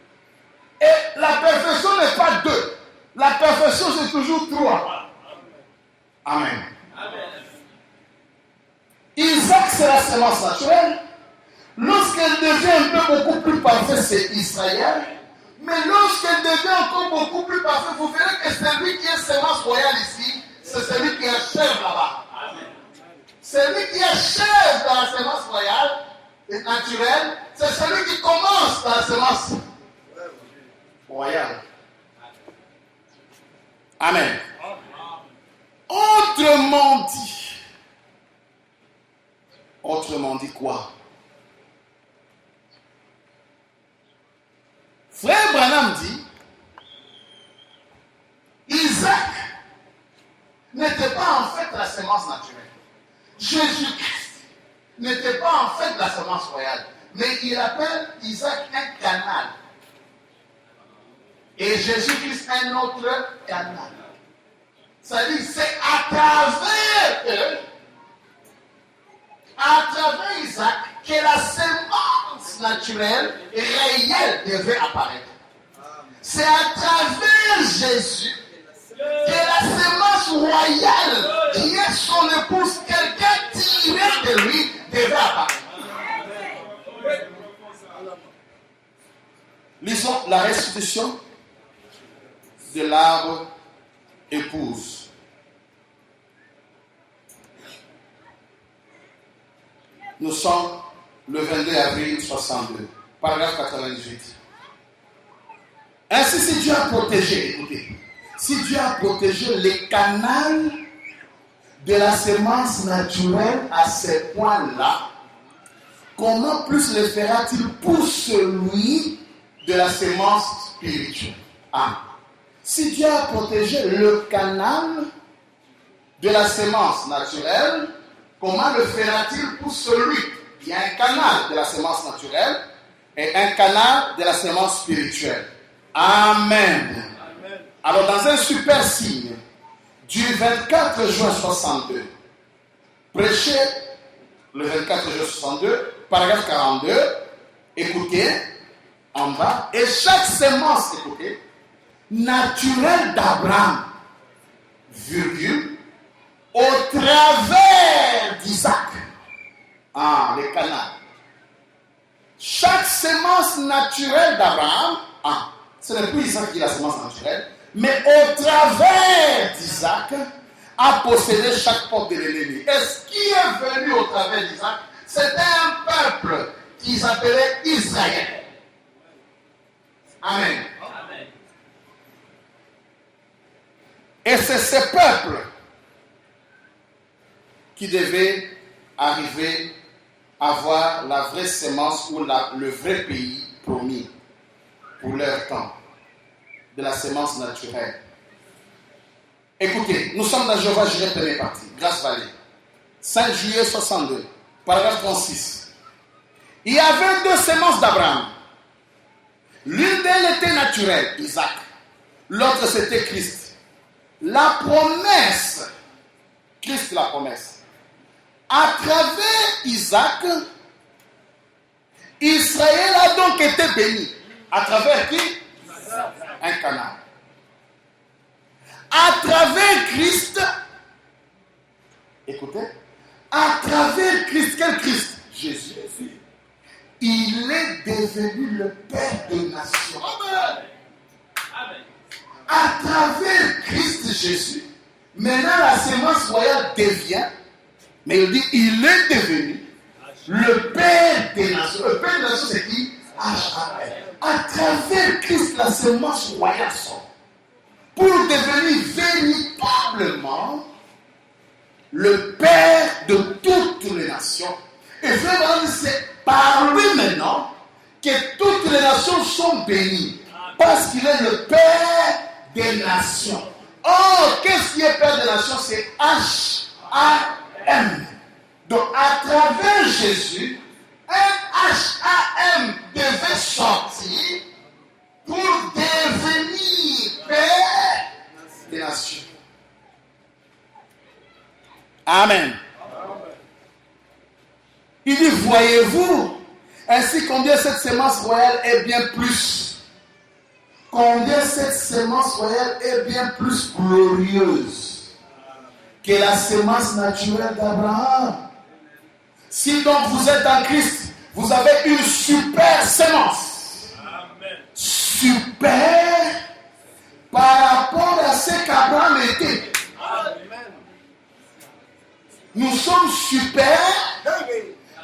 Et la perfection n'est pas 2. La perfection, c'est toujours 3. Amen. Isaac, c'est la sémence naturelle. Lorsqu'elle devient un peu beaucoup plus parfaite, c'est Israël. Mais lorsqu'elle devient encore beaucoup plus parfaite, vous verrez que celui qui est sémence royale ici, c'est celui qui achève là-bas. Celui qui achève dans la sémence royale, c'est naturel, c'est celui qui commence dans la sémence royale. Amen. Autrement dit quoi? Frère Branham dit, Isaac n'était pas en semence naturelle. Jésus-Christ n'était pas en fait la semence royale, mais il appelle Isaac un canal. Et Jésus-Christ un autre canal. Ça dit, c'est à travers Isaac que la semence naturelle et réelle devait apparaître. C'est à travers Jésus que la semence royale, qui est son épouse, quelqu'un tiré de lui, devait apparaître. Lisons la restitution de l'arbre épouse. Nous sommes le 22 avril 62, paragraphe 98. Ainsi, si Dieu a protégé, écoutez, si Dieu a protégé les canaux de la semence naturelle à ce point-là, comment plus le fera-t-il pour celui de la semence spirituelle? Si Dieu a protégé le canal de la semence naturelle, comment le fera-t-il pour celui qui a un canal de la semence naturelle et un canal de la semence spirituelle? Amen. Alors, dans un super signe du 24 juin 62, prêché le 24 juin 62, paragraphe 42, écoutez, en bas, et chaque semence, écoutez, naturelle d'Abraham, virgule, au travers d'Isaac, le canal. Chaque semence naturelle d'Abraham, ce n'est plus Isaac qui est la semence naturelle, mais au travers d'Isaac, a possédé chaque porte de l'ennemi. Et ce qui est venu au travers d'Isaac, c'était un peuple qu'ils appelaient Israël. Amen. Amen. Et c'est ce peuple qui devait arriver à voir la vraie semence ou le vrai pays promis pour leur temps, de la semence naturelle. Écoutez, nous sommes dans Jéhovah Jireh, première partie, Grasse Vallée, 5 juillet 62, paragraphe 36. Il y avait deux semences d'Abraham. L'une d'elles était naturelle, Isaac. L'autre c'était Christ. La promesse, Christ la promesse. À travers Isaac, Israël a donc été béni. À travers qui? Un canal. À travers Christ, écoutez, à travers Christ, quel Christ? Jésus. Il est devenu le Père des nations. Amen. À travers Christ Jésus, maintenant la semence royale devient, mais il dit, il est devenu le Père des nations. Le Père des nations, c'est qui? H-A-L. À travers Christ, la semence royale sort pour devenir véritablement le Père de toutes les nations. Et vraiment, c'est par lui maintenant que toutes les nations sont bénies. Parce qu'il est le Père des nations. Oh, qu'est-ce qui est Père des nations? C'est H-A-M. Donc, à travers Jésus, un H-A-M devait sortir pour devenir Père des nations. Amen. Il dit, voyez-vous, ainsi combien cette semence royale est bien plus. Combien cette semence royale est bien plus glorieuse que la semence naturelle d'Abraham. Si donc vous êtes en Christ, vous avez une super semence. Amen. Super par rapport à ce qu'Abraham était. Amen. Nous sommes super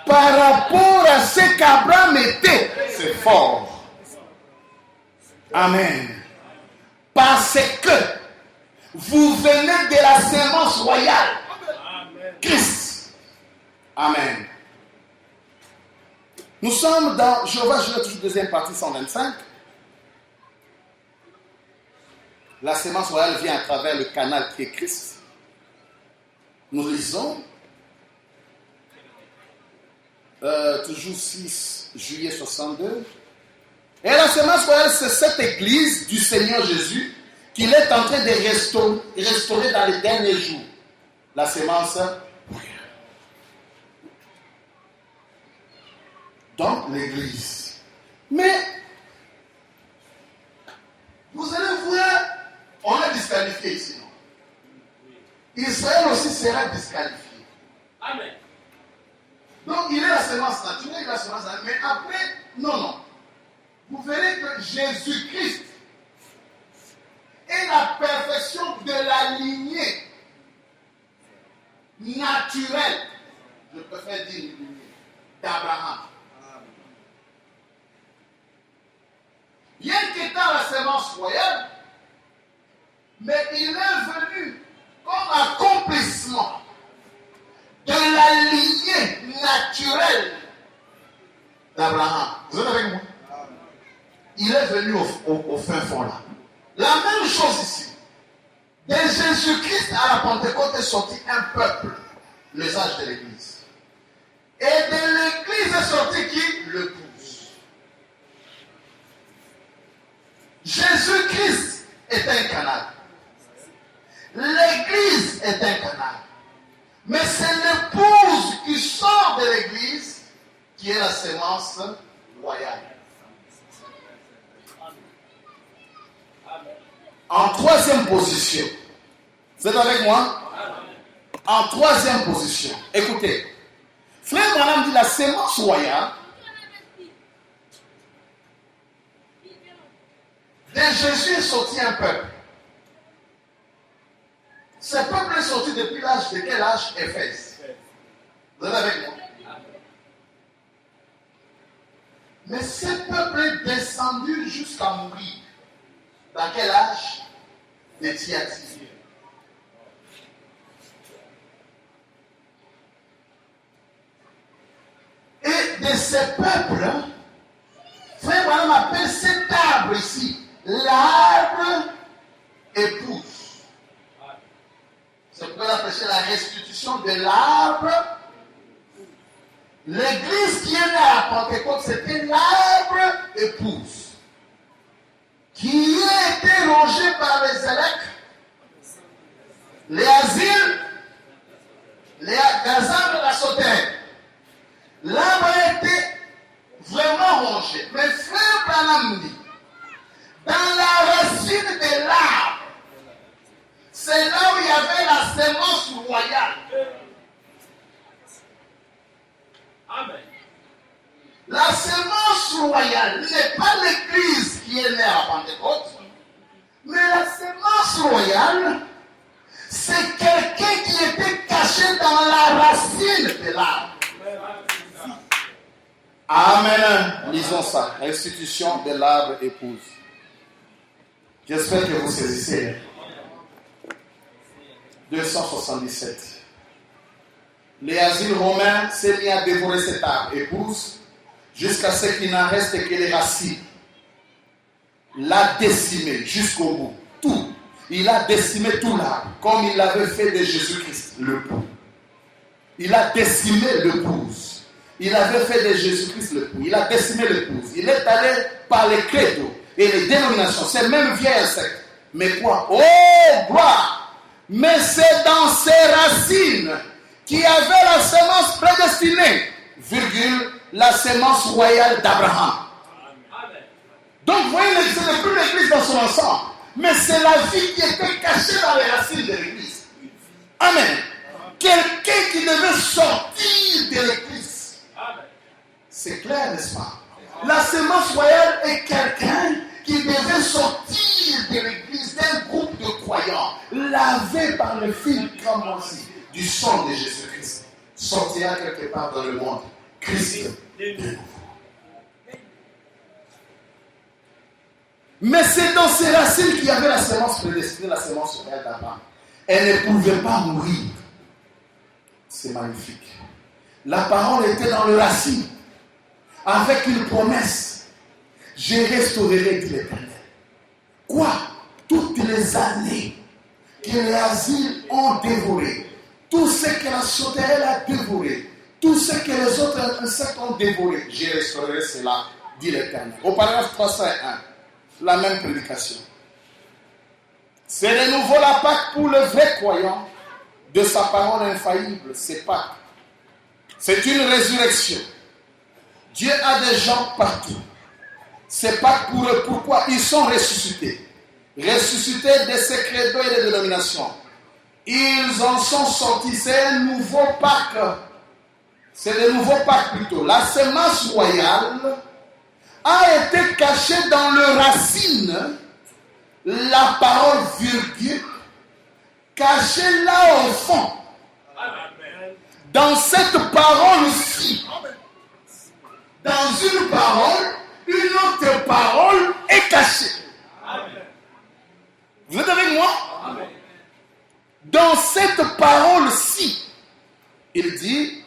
par rapport à ce qu'Abraham était. C'est fort. Amen. Parce que vous venez de la semence royale. Amen. Christ. Amen. Nous sommes dans Jéhovah Jireh, toujours deuxième partie, 125. La semence royale vient à travers le canal qui est Christ. Nous lisons, toujours 6 juillet 62. Et la semence royale, c'est cette église du Seigneur Jésus qu'il est en train de restaurer dans les derniers jours. La semence royale. Donc, l'église. Mais, vous allez voir, on est disqualifié ici, non? Israël aussi sera disqualifié. Amen. Donc, il est la semence naturelle, il est la semence naturelle. Mais après, non. Vous verrez que Jésus-Christ est la perfection de la lignée naturelle, je préfère dire lignée, d'Abraham. Bien qu'étant la semence royale, mais il est venu comme accomplissement de la lignée naturelle d'Abraham. Vous êtes avec moi? Il est venu au fin fond là. La même chose ici. De Jésus-Christ à la Pentecôte est sorti un peuple, les âges de l'Église. Et de l'Église est sorti qui? Le pouce. Jésus-Christ est un canal. L'Église est un canal. Mais c'est l'épouse qui sort de l'Église qui est la sémence royale. En troisième position, vous êtes avec moi? En troisième position, écoutez, Frère Branham dit la sémence royale de Jésus est sorti un peuple. Ce peuple est sorti depuis l'âge de quel âge? Éphèse. Vous êtes avec moi? Mais ce peuple est descendu jusqu'à mourir. Dans quel âge? De Thyatire. Et de ce peuple, Frère Branham appelle cet arbre ici l'arbre épouse. C'est pourquoi il a prêché la restitution de l'arbre. L'église qui est née à Pentecôte, c'était l'arbre épouse, qui a été rongé par les élèves, les asiles, les gazans de la sauterelle. L'arbre a été vraiment rongé. Mais Frère Branham dit, dans la racine de l'arbre, c'est là où il y avait la sémence royale. Amen. La sémence royale n'est pas l'église qui est née à Pentecôte, mais la sémence royale, c'est quelqu'un qui était caché dans la racine de l'arbre. Amen. Lisons ça. Institution de l'arbre épouse. J'espère que vous saisissez. 277. Les asiles romains s'est mis à dévorer cet arbre épouse jusqu'à ce qu'il n'en reste que les racines. L'a décimé jusqu'au bout. Tout. Il a décimé tout l'arbre, comme il l'avait fait de Jésus-Christ, le pou. Il a décimé l'épouse. Il avait fait de Jésus-Christ le pou. Il a décimé l'épouse. Il est allé par les credos et les dénominations. C'est même vieil insecte. Mais quoi? Oh, gloire! Mais c'est dans ses racines qui avait la semence prédestinée, virgule, la semence royale d'Abraham. Donc, vous voyez, ce n'est plus l'église dans son ensemble, mais c'est la vie qui était cachée dans les racines de l'église. Amen. Quelqu'un qui devait sortir de l'église. C'est clair, n'est-ce pas? La semence royale est quelqu'un qui devait sortir de l'église, d'un groupe de croyants, lavé par le fil comme aussi du sang de Jésus-Christ, sortira quelque part dans le monde. Christ. Mais c'est dans ces racines qu'il y avait la semence prédestinée, la semence royale d'Abraham. Elle ne pouvait pas mourir. C'est magnifique. La parole était dans le racine, avec une promesse. Je restaurerai, dit l'Éternel. Quoi? Toutes les années que les asiles ont dévoré, tout ce que la sauterelle a dévoré, tout ce que les autres insectes ont dévoré, j'ai restauré cela, dit l'Éternel. Au paragraphe 301, la même prédication. C'est de nouveau la Pâque pour le vrai croyant de sa parole infaillible, c'est Pâques. C'est une résurrection. Dieu a des gens partout. C'est Pâques pour eux. Pourquoi? Ils sont ressuscités. Ressuscités de ces credos et des dénominations. Ils en sont sortis. C'est un nouveau Pâques. C'est le nouveau Pâques plutôt. La semence royale a été cachée dans le racine, la parole virgule, cachée là au fond. Dans cette parole-ci, dans une parole, une autre parole est cachée. Vous êtes avec moi? Dans cette parole-ci, il dit,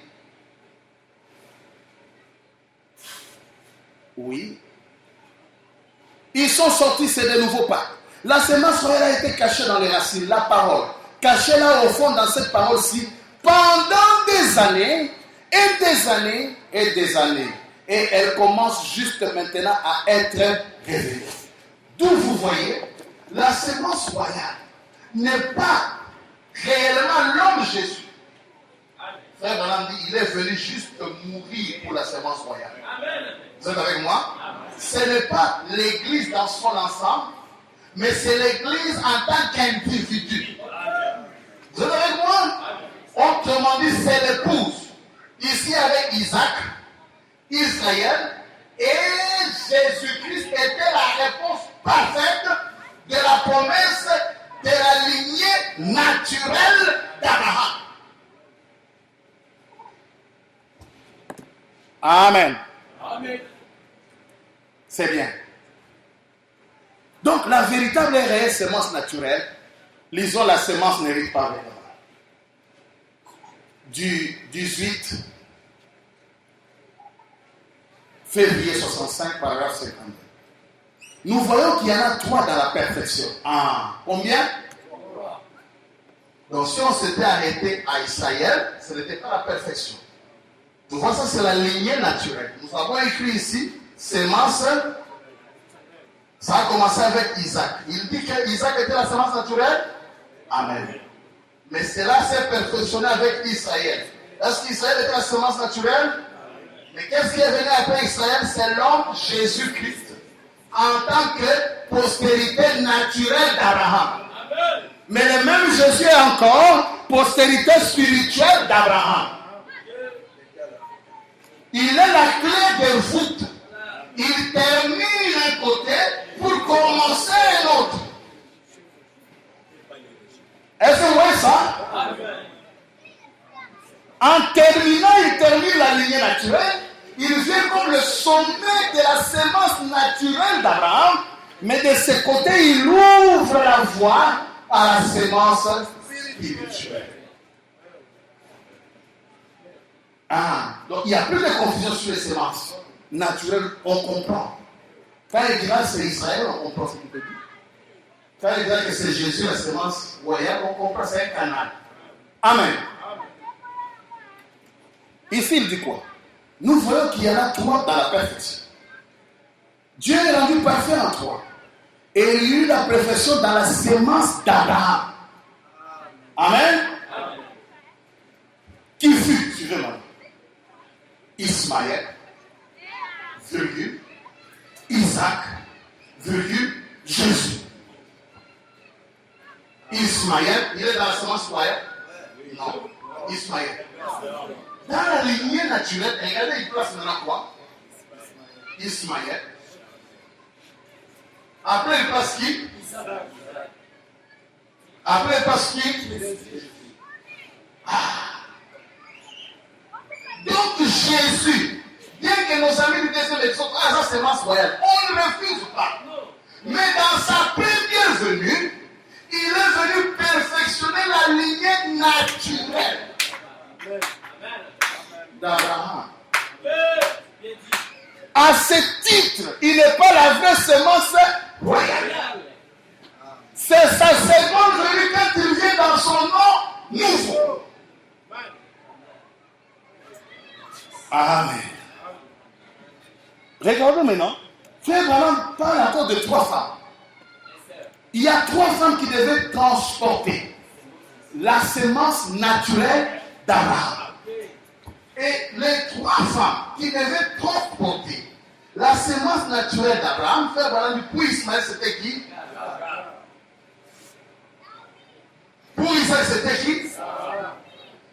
oui, ils sont sortis, c'est de nouveaux pas. La semence royale a été cachée dans les racines, la parole, cachée là au fond dans cette parole-ci, pendant des années, et des années, et des années. Et elle commence juste maintenant à être révélée. D'où vous voyez, la semence royale n'est pas réellement l'homme Jésus. Frère Branham dit, il est venu juste mourir pour la semence royale. Vous êtes avec moi? Ce n'est pas l'église dans son ensemble, mais c'est l'église en tant qu'individu. Vous êtes avec moi? Autrement dit, c'est l'épouse. Ici avec Isaac, Israël, et Jésus-Christ était la réponse parfaite de la promesse de la lignée naturelle d'Abraham. Amen. Amen. C'est bien. Donc la véritable et réelle semence naturelle, lisons la semence n'hérite pas vraiment. Du 18 février 65, paragraphe 52. Nous voyons qu'il y en a 3 dans la perfection. Combien? Donc si on s'était arrêté à Israël, ce n'était pas la perfection. Nous voyons ça, c'est la lignée naturelle. Nous avons écrit ici, semence, ça a commencé avec Isaac. Il dit que Isaac était la semence naturelle. Amen. Mais cela s'est perfectionné avec Israël. Est-ce qu'Israël était la semence naturelle? Mais qu'est-ce qui est venu après Israël? C'est l'homme Jésus-Christ. En tant que postérité naturelle d'Abraham. Mais le même Jésus est encore postérité spirituelle d'Abraham. Il est la clé de voûte. Il termine un côté pour commencer un autre. Est-ce que vous voyez ça? En terminant, il termine la lignée naturelle. Il vient comme le sommet de la semence naturelle d'Abraham. Mais de ce côté, il ouvre la voie à la semence spirituelle. Donc il n'y a plus de confusion sur les semences naturelles, on comprend. Quand il dira que c'est Israël, on comprend ce qu'il peut dire. Quand il dira que c'est Jésus, la semence royale, on comprend, c'est un canal. Amen. Ici, il dit quoi? Nous voyons qu'il y en a 3 dans la perfection. Dieu est rendu parfait en 3. Et il y a eu la perfection dans la semence d'Abraham. Amen. Qui fut, suivez-moi, Ismaël, virgule, Isaac, virgule, Jésus. Ismaël, il est dans la semence royale? Non. Ismaël. Dans la lignée naturelle, regardez, il place maintenant quoi? Ismaël. Après, il place qui? Après, il place qui? Donc Jésus, bien que nos amis du deuxième exode, ça c'est masse royale, on ne refuse pas. Mais dans sa première venue, il est venu perfectionner la lignée naturelle d'Abraham. À ce titre, il n'est pas la vraie semence royale. C'est sa seconde venue quand il vient dans son nom nouveau. Amen. Regardons maintenant. Frère Branham parle encore de 3 femmes. Il y a 3 femmes qui devaient transporter la semence naturelle d'Abraham. Et les 3 femmes qui devaient transporter la semence naturelle d'Abraham, frère Branham dit, pour Ismaël, c'était qui? Pour Isaac, c'était qui?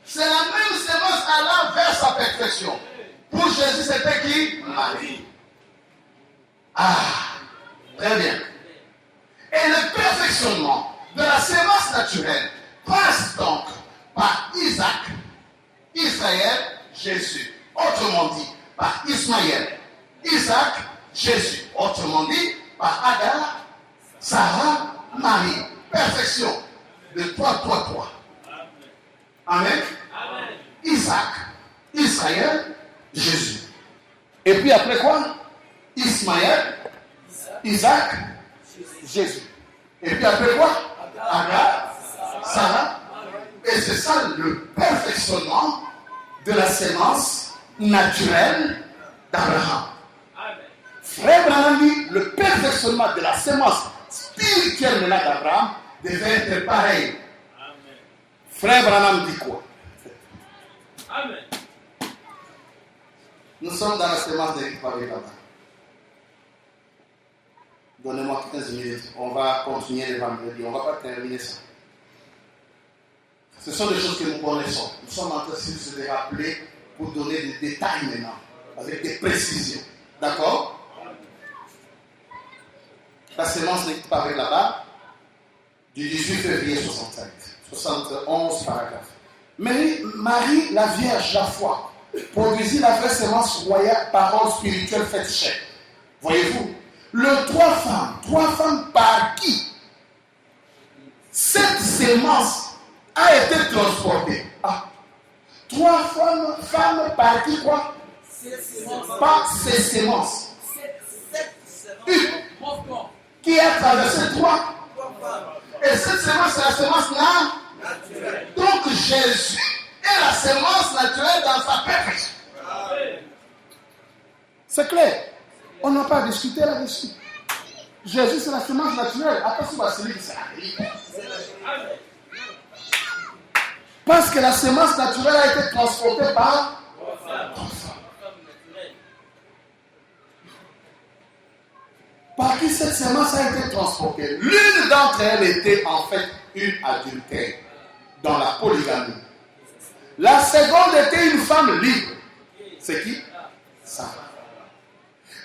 C'est la même semence allant vers sa perfection. Pour Jésus, c'était qui? Marie. Ah, très bien. Et le perfectionnement de la semence naturelle passe donc par Isaac, Israël, Jésus. Autrement dit, par Ismaël, Isaac, Jésus. Autrement dit, par Agar, Sarah, Marie. Perfection de 3. Amen. Isaac, Israël, Jésus. Et puis après quoi? Ismaël, Isaac, Jésus. Et puis après quoi? Agar, Sarah. Et c'est ça le perfectionnement de la sémence naturelle d'Abraham. Frère Branham dit, le perfectionnement de la sémence spirituelle d'Abraham devait être pareil. Frère Branham dit quoi? Amen. Nous sommes dans la sémence de Paris là-bas. Donnez-moi 15 minutes. On va continuer le vendredi. On ne va pas terminer ça. Ce sont des choses que nous connaissons. Nous sommes en train de se rappeler pour donner des détails maintenant, avec des précisions. D'accord? La sémence de Paris là-bas, du 18 février 65. 71 paragraphes. Marie, la Vierge, la foi, produisit la vraie sémence royale, parole spirituelle faite chair. Voyez-vous? Le 3 femmes par qui cette sémence a été transportée. 3 femmes par qui quoi? Par ces sémences. Une qui a traversé 3. Et cette sémence, c'est la sémence naturelle. Donc Jésus est la sémence naturelle dans sa perfection. C'est clair. On n'a pas discuté là-dessus. Jésus, c'est la semence naturelle. Attention à celui qui s'est arrivé. Parce que la semence naturelle a été transportée par. Par qui cette semence a été transportée? L'une d'entre elles était en fait une adultère dans la polygamie. La seconde était une femme libre. C'est qui? Sarah.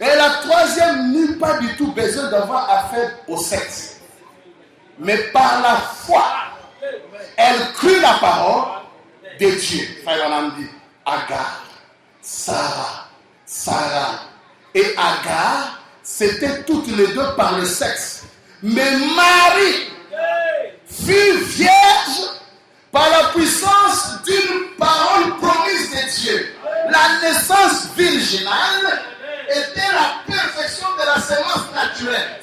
Et la troisième n'eut pas du tout besoin d'avoir affaire au sexe. Mais par la foi, elle crut la parole de Dieu. Frère Branham dit Agar, Sarah. Et Agar, c'était toutes les deux par le sexe. Mais Marie fut vierge par la puissance d'une parole promise de Dieu. La naissance virginale était la perfection de la sémence naturelle.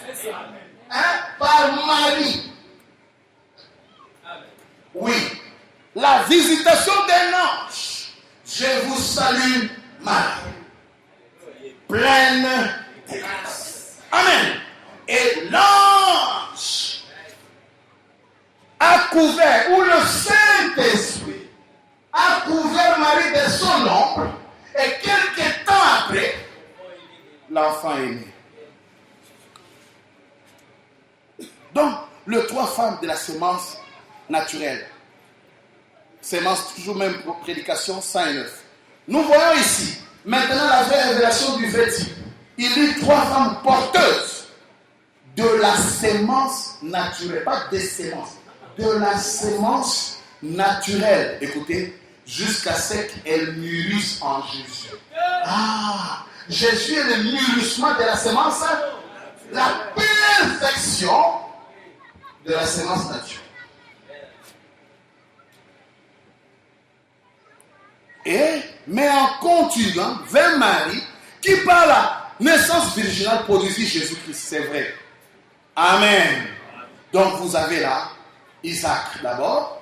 Par Marie. Oui. La visitation d'un ange. Je vous salue, Marie, pleine de grâce. Amen. Et l'ange a couvert, ou le Saint-Esprit a couvert Marie de son ombre, et quelques temps après, l'enfant est né. Donc, les 3 femmes de la sémence naturelle. Sémence, toujours même prédication 109. Nous voyons ici, maintenant la vraie révélation du vrai type. Il y a 3 femmes porteuses de la sémence naturelle, pas des sémences, de la sémence naturelle. Écoutez, jusqu'à ce qu'elles mûrissent en Jésus. Jésus est le mûrissement de la sémence, la perfection de la sémence naturelle. Mais en continuant vers Marie, qui par la naissance virginale produisit Jésus-Christ, c'est vrai. Amen. Donc vous avez là Isaac d'abord,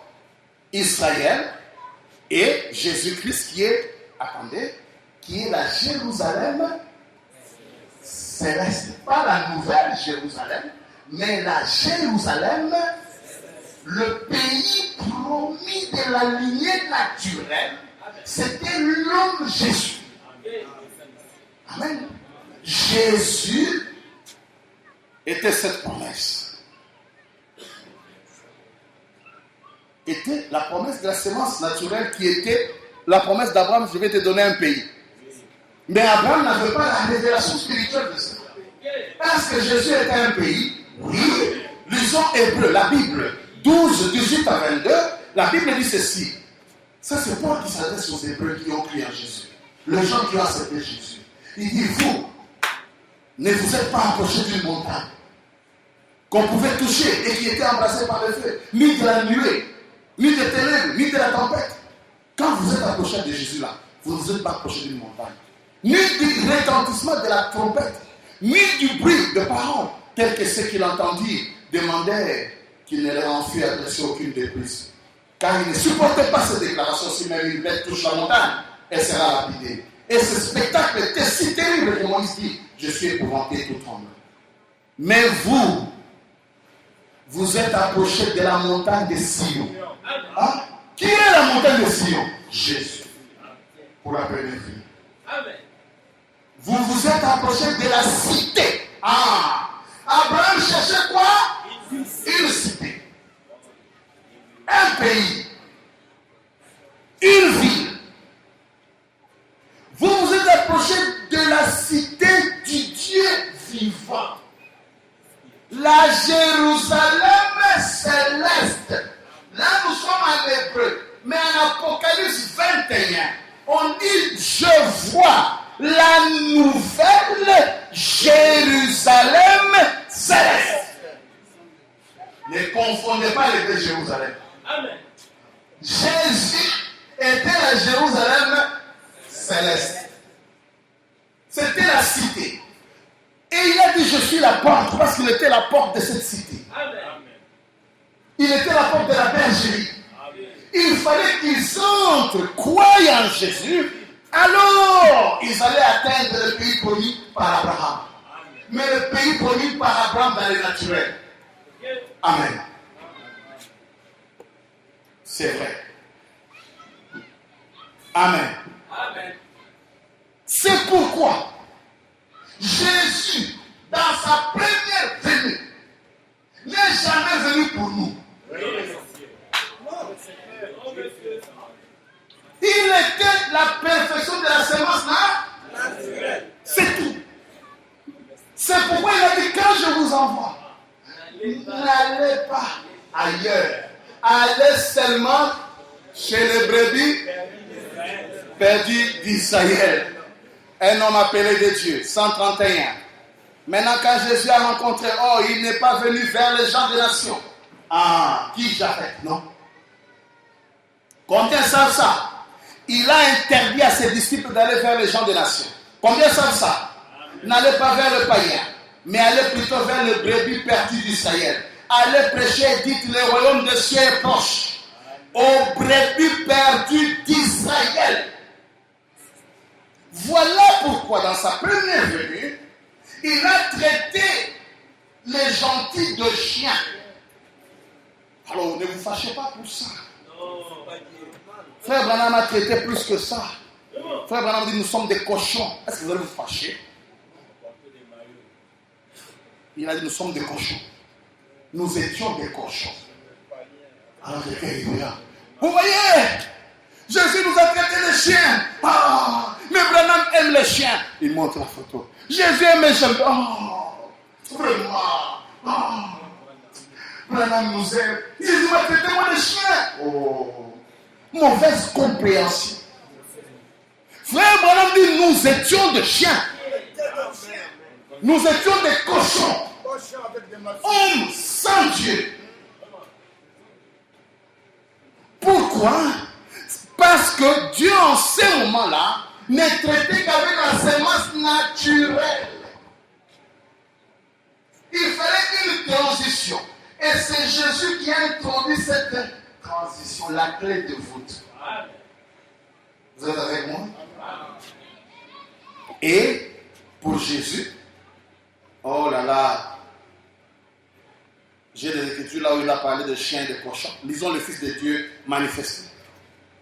Israël et Jésus-Christ qui est, qui est la Jérusalem céleste. Pas la nouvelle Jérusalem, mais la Jérusalem, le pays promis de la lignée naturelle. C'était l'homme Jésus. Amen. Jésus était cette promesse. Était la promesse de la sémence naturelle qui était la promesse d'Abraham, je vais te donner un pays. Mais Abraham n'avait pas la révélation spirituelle de ça. Est-ce que Jésus était un pays? Oui. Lisons Hébreux, la Bible, 12, 18 à 22, la Bible dit ceci. Ça, c'est Paul qui s'adresse aux Hébreux qui ont cru en Jésus. Les gens qui ont accepté Jésus. Il dit, vous, ne vous êtes pas approchés d'une montagne qu'on pouvait toucher et qui était embrassée par le feu, ni de la nuée, ni des ténèbres, ni de la tempête. Quand vous êtes approché de Jésus là, vous ne vous êtes pas approché d'une montagne, ni du retentissement de la trompette, ni du bruit de paroles, tels que ceux qui l'entendirent demandaient qu'il ne leur en fût adressé aucune déprise. Car ils ne supportaient pas ces déclarations. Si même une bête touche la montagne, elle sera lapidée. Et ce spectacle était si terrible que Moïse dit, je suis épouvanté tout tremble. Mais vous, vous êtes approchés de la montagne de Sion. Hein? Qui est la montagne de Sion? Jésus. Pour la première vie. Vous vous êtes approchés de la cité. Ah! Abraham cherchait quoi? Une cité. Un pays. Une ville. Vous vous êtes approchés de la cité du Dieu vivant. La Jérusalem céleste. Là, nous sommes en hébreu. Mais en Apocalypse 21, on dit, je vois la nouvelle Jérusalem céleste. Ne confondez pas les deux Jérusalem. Amen. Jésus était la Jérusalem céleste. C'était la cité. Et il a dit, je suis la porte, parce qu'il était la porte de cette cité. Amen. Il était la porte de la bergerie. Il fallait qu'ils entrent, croyant en Jésus, alors ils allaient atteindre le pays promis par Abraham. Mais le pays promis par Abraham dans le naturel. Amen. C'est vrai. Amen. Amen. C'est pourquoi Jésus, dans sa première venue, n'est jamais venu pour nous. Il était la perfection de la sémence naturelle. C'est tout. C'est pourquoi il a dit, quand je vous envoie, n'allez pas ailleurs. Allez seulement chez les brebis perdus d'Israël. Un homme appelé de Dieu, 131. Maintenant, quand Jésus a rencontré, il n'est pas venu vers les gens des nations. Ah, qui j'arrête, non? Combien savent ça? Il a interdit à ses disciples d'aller vers les gens des nations. Combien savent ça? N'allez pas vers le païen, mais allez plutôt vers le brebis perdu d'Israël. Allez prêcher, dites, le royaume de Dieu est proche. Aux brebis perdues d'Israël. Voilà pourquoi dans sa première venue, il a traité les gentils de chiens. Alors ne vous fâchez pas pour ça. Frère Branham a traité plus que ça. Frère Branham dit, nous sommes des cochons. Est-ce que vous allez vous fâcher? Il a dit, nous sommes des cochons. Nous étions des cochons. Alors vous voyez, Jésus nous a traité les chiens. Mais Branham aime les chiens. Il montre la photo. Jésus aime les chiens. Vraiment. Branham nous aime. Jésus m'a traité moi les chiens. Mauvaise compréhension. Frère Branham dit, nous étions des chiens. Nous étions des cochons. Hommes sans Dieu. Pourquoi? Parce que Dieu en ce moment-là ne traitait qu'avec la sémence naturelle. Il fallait une transition. Et c'est Jésus qui a introduit cette transition, la clé de voûte. Vous êtes avec moi? Et pour Jésus, oh là là, j'ai des écritures là où il a parlé de chiens et de cochons. Lisons le Fils de Dieu manifesté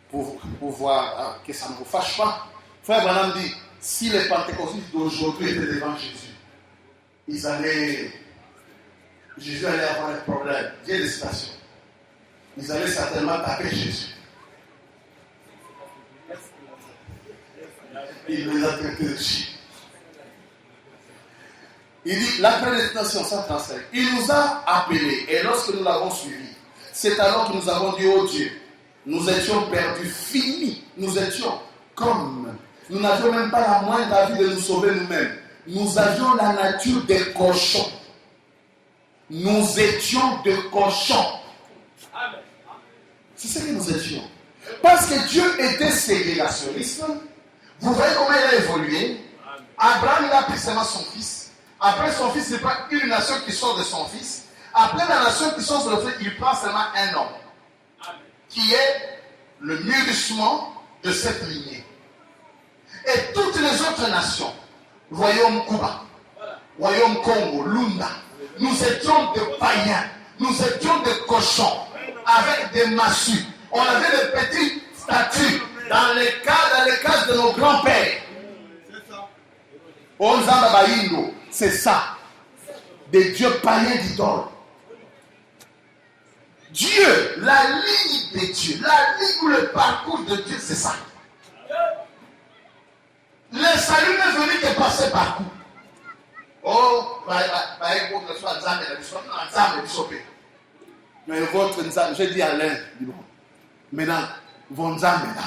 pour voir que ça ne vous fâche pas. Frère Branham dit, si les pentecôtistes d'aujourd'hui étaient devant Jésus, Jésus allait avoir un problème. J'ai des citations. Ils allaient certainement taper Jésus. Il les a traités de chiens. Il dit, la prédestination, ça transfère. Il nous a appelés, et lorsque nous l'avons suivi, c'est alors que nous avons dit, oh Dieu, nous étions perdus, finis, nous étions comme, nous n'avions même pas la moindre envie de nous sauver nous-mêmes. Nous avions la nature des cochons. Nous étions des cochons. C'est ce que nous étions. Parce que Dieu était ségrégationniste. Vous voyez comment il a évolué. Abraham, il a pris seulement son fils. Après son fils, ce n'est pas une nation qui sort de son fils. Après la nation qui sort de son fils, il prend seulement un homme. Qui est le mûrissement de cette lignée. Et toutes les autres nations, royaume Cuba, royaume Congo, Lunda, nous étions des païens, nous étions des cochons, avec des massues. On avait des petites statues dans les cases de nos grands-pères. C'est ça. Des dieux païens d'idoles. Dieu, la ligne de Dieu, la ligne ou le parcours de Dieu, c'est ça. Le salut n'est venu que passer par coup. Oh, mais votre nzambe, j'ai dit à l'air, maintenant, vos nzambe là,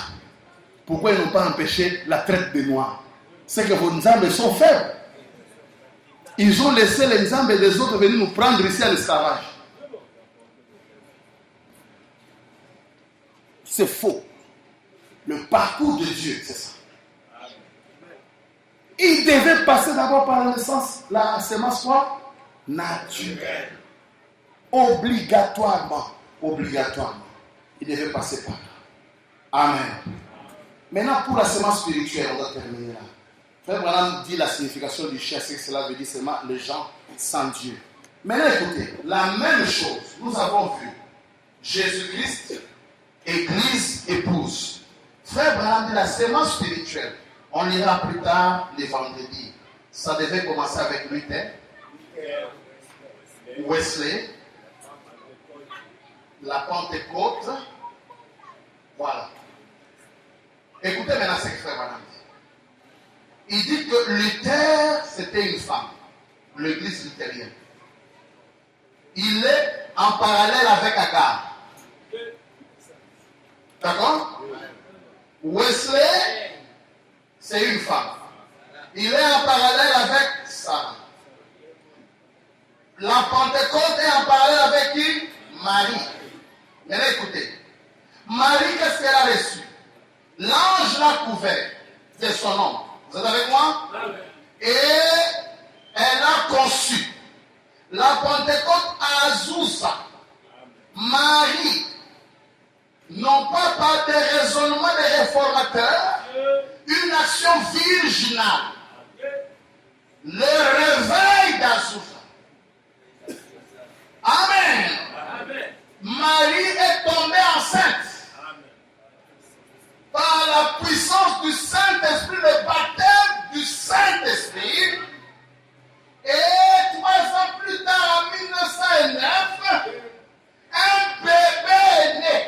pourquoi ils n'ont pas empêché la traite des noirs? C'est que vos nzambe sont faibles. Ils ont laissé les nzambe des autres venir nous prendre ici à l'esclavage. C'est faux. Le parcours de Dieu, c'est ça. Il devait passer d'abord par la naissance, la sémence quoi? Naturelle. Obligatoirement. Il devait passer par là. Amen. Maintenant, pour la sémence spirituelle, on va terminer là. Frère Branham dit la signification du chien, c'est que cela veut dire seulement les gens sans Dieu. Maintenant, écoutez, la même chose, nous avons vu Jésus-Christ, Église, épouse. Frère Branham dit la sémence spirituelle. On lira plus tard les vendredis. Ça devait commencer avec Luther, Wesley, la Pentecôte. Voilà. Écoutez maintenant ce que Frère Branham dit. Il dit que Luther, c'était une femme. L'église luthérienne. Il est en parallèle avec Agar. D'accord? Wesley, c'est une femme. Il est en parallèle avec Sarah. La Pentecôte est en parallèle avec qui? Marie. Maintenant écoutez. Marie, qu'est-ce qu'elle a reçu? L'ange l'a couvert. C'est son nom. Vous êtes avec moi? Et elle a conçu. La Pentecôte à Azusa. Marie. Non pas par des raisonnements des réformateurs. Une action virginale. Le réveil d'Azusa. Amen. Marie est tombée enceinte. Par la puissance du Saint-Esprit, le baptême du Saint-Esprit. Et 3 ans plus tard, en 1909, un bébé est né.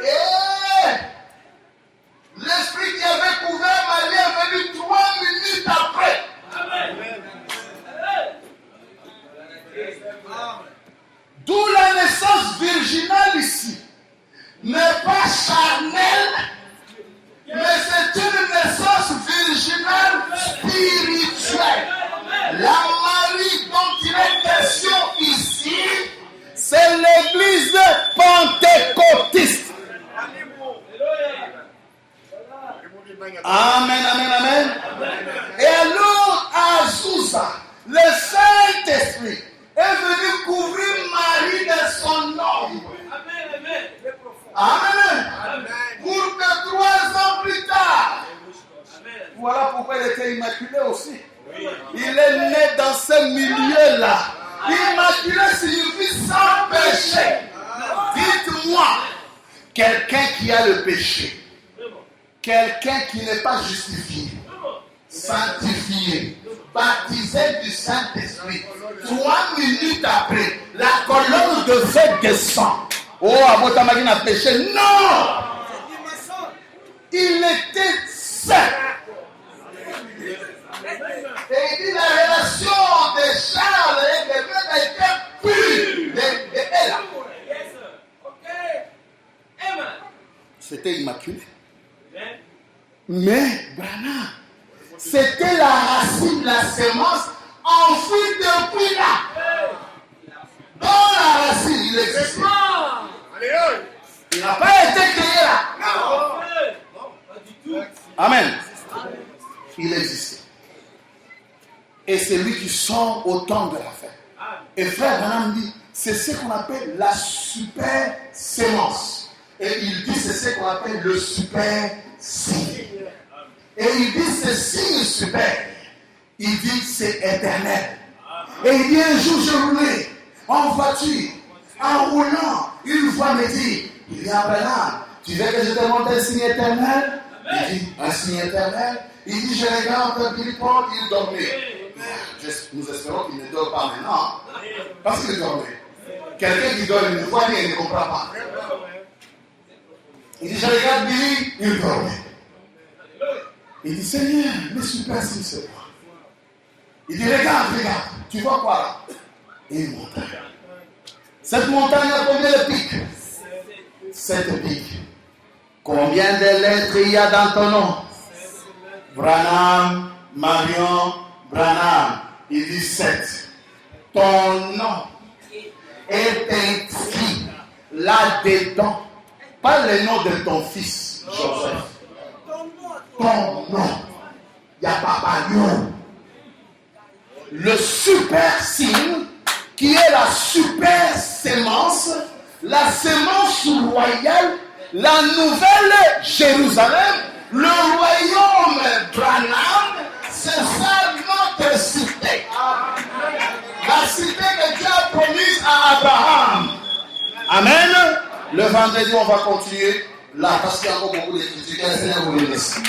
Et l'Esprit qui avait couvert Marie est venu 3 minutes après. D'où la naissance virginale ici n'est pas charnelle, mais c'est une naissance virginale spirituelle. La Marie dont il est question ici, c'est l'église pentecôtiste. Amen, amen, amen. Et alors, à Azusa, le Saint-Esprit est venu couvrir Marie de son nom. Amen. Pour que 3 ans plus tard, voilà pourquoi il était immaculé aussi. Il est né dans ce milieu-là. Immaculé signifie sans péché. Dites-moi, quelqu'un qui a le péché, quelqu'un qui n'est pas justifié, sanctifié, baptisé du Saint-Esprit, 3 minutes après, la colonne de feu descend. Oh, Abotamagin a péché. Non! Il était saint. Et il dit la relation de Charles et de Dieu a été pure. C'était immaculé. Mais, Branham, c'était la racine, la semence enfouie depuis là. Dans la racine, il existait. Il n'a pas été créé là. Amen. Il existait. Et c'est lui qui sort au temps de la fin. Et frère Branham dit, c'est ce qu'on appelle la super sémence. Et il dit, c'est ce qu'on appelle le super signe. Et il dit, ce signe super, il dit, c'est éternel. Et il dit, un jour je roulais en voiture, en roulant, une voix me dit, il y a Branham, tu veux que je te montre un signe éternel? Il dit, un signe éternel? Il dit, je regarde Billy Paul, il dormait. Nous espérons qu'il ne dort pas maintenant, parce qu'il dormait. Quelqu'un qui dort une fois, il ne comprend pas. Il dit, je regarde Billy, il dormait. Il dit, Seigneur, mais super si c'est moi. Il dit, regarde, tu vois quoi là? Et une montagne. Cette montagne a combien de pics? 7 pics. Combien de lettres il y a dans ton nom? Branham, Marion, Branham. Il dit 7. Ton nom est inscrit là-dedans. Pas le nom de ton fils, Joseph. Ton nom. Il n'y a pas nom. Le super signe, qui est la super sémence, la sémence royale, la nouvelle Jérusalem, le royaume Branham, c'est ça notre cité. La cité que Dieu a promise à Abraham. Amen. Le vendredi, on va continuer là parce qu'il y a encore beaucoup d'écritures. Que le Seigneur vous bénisse.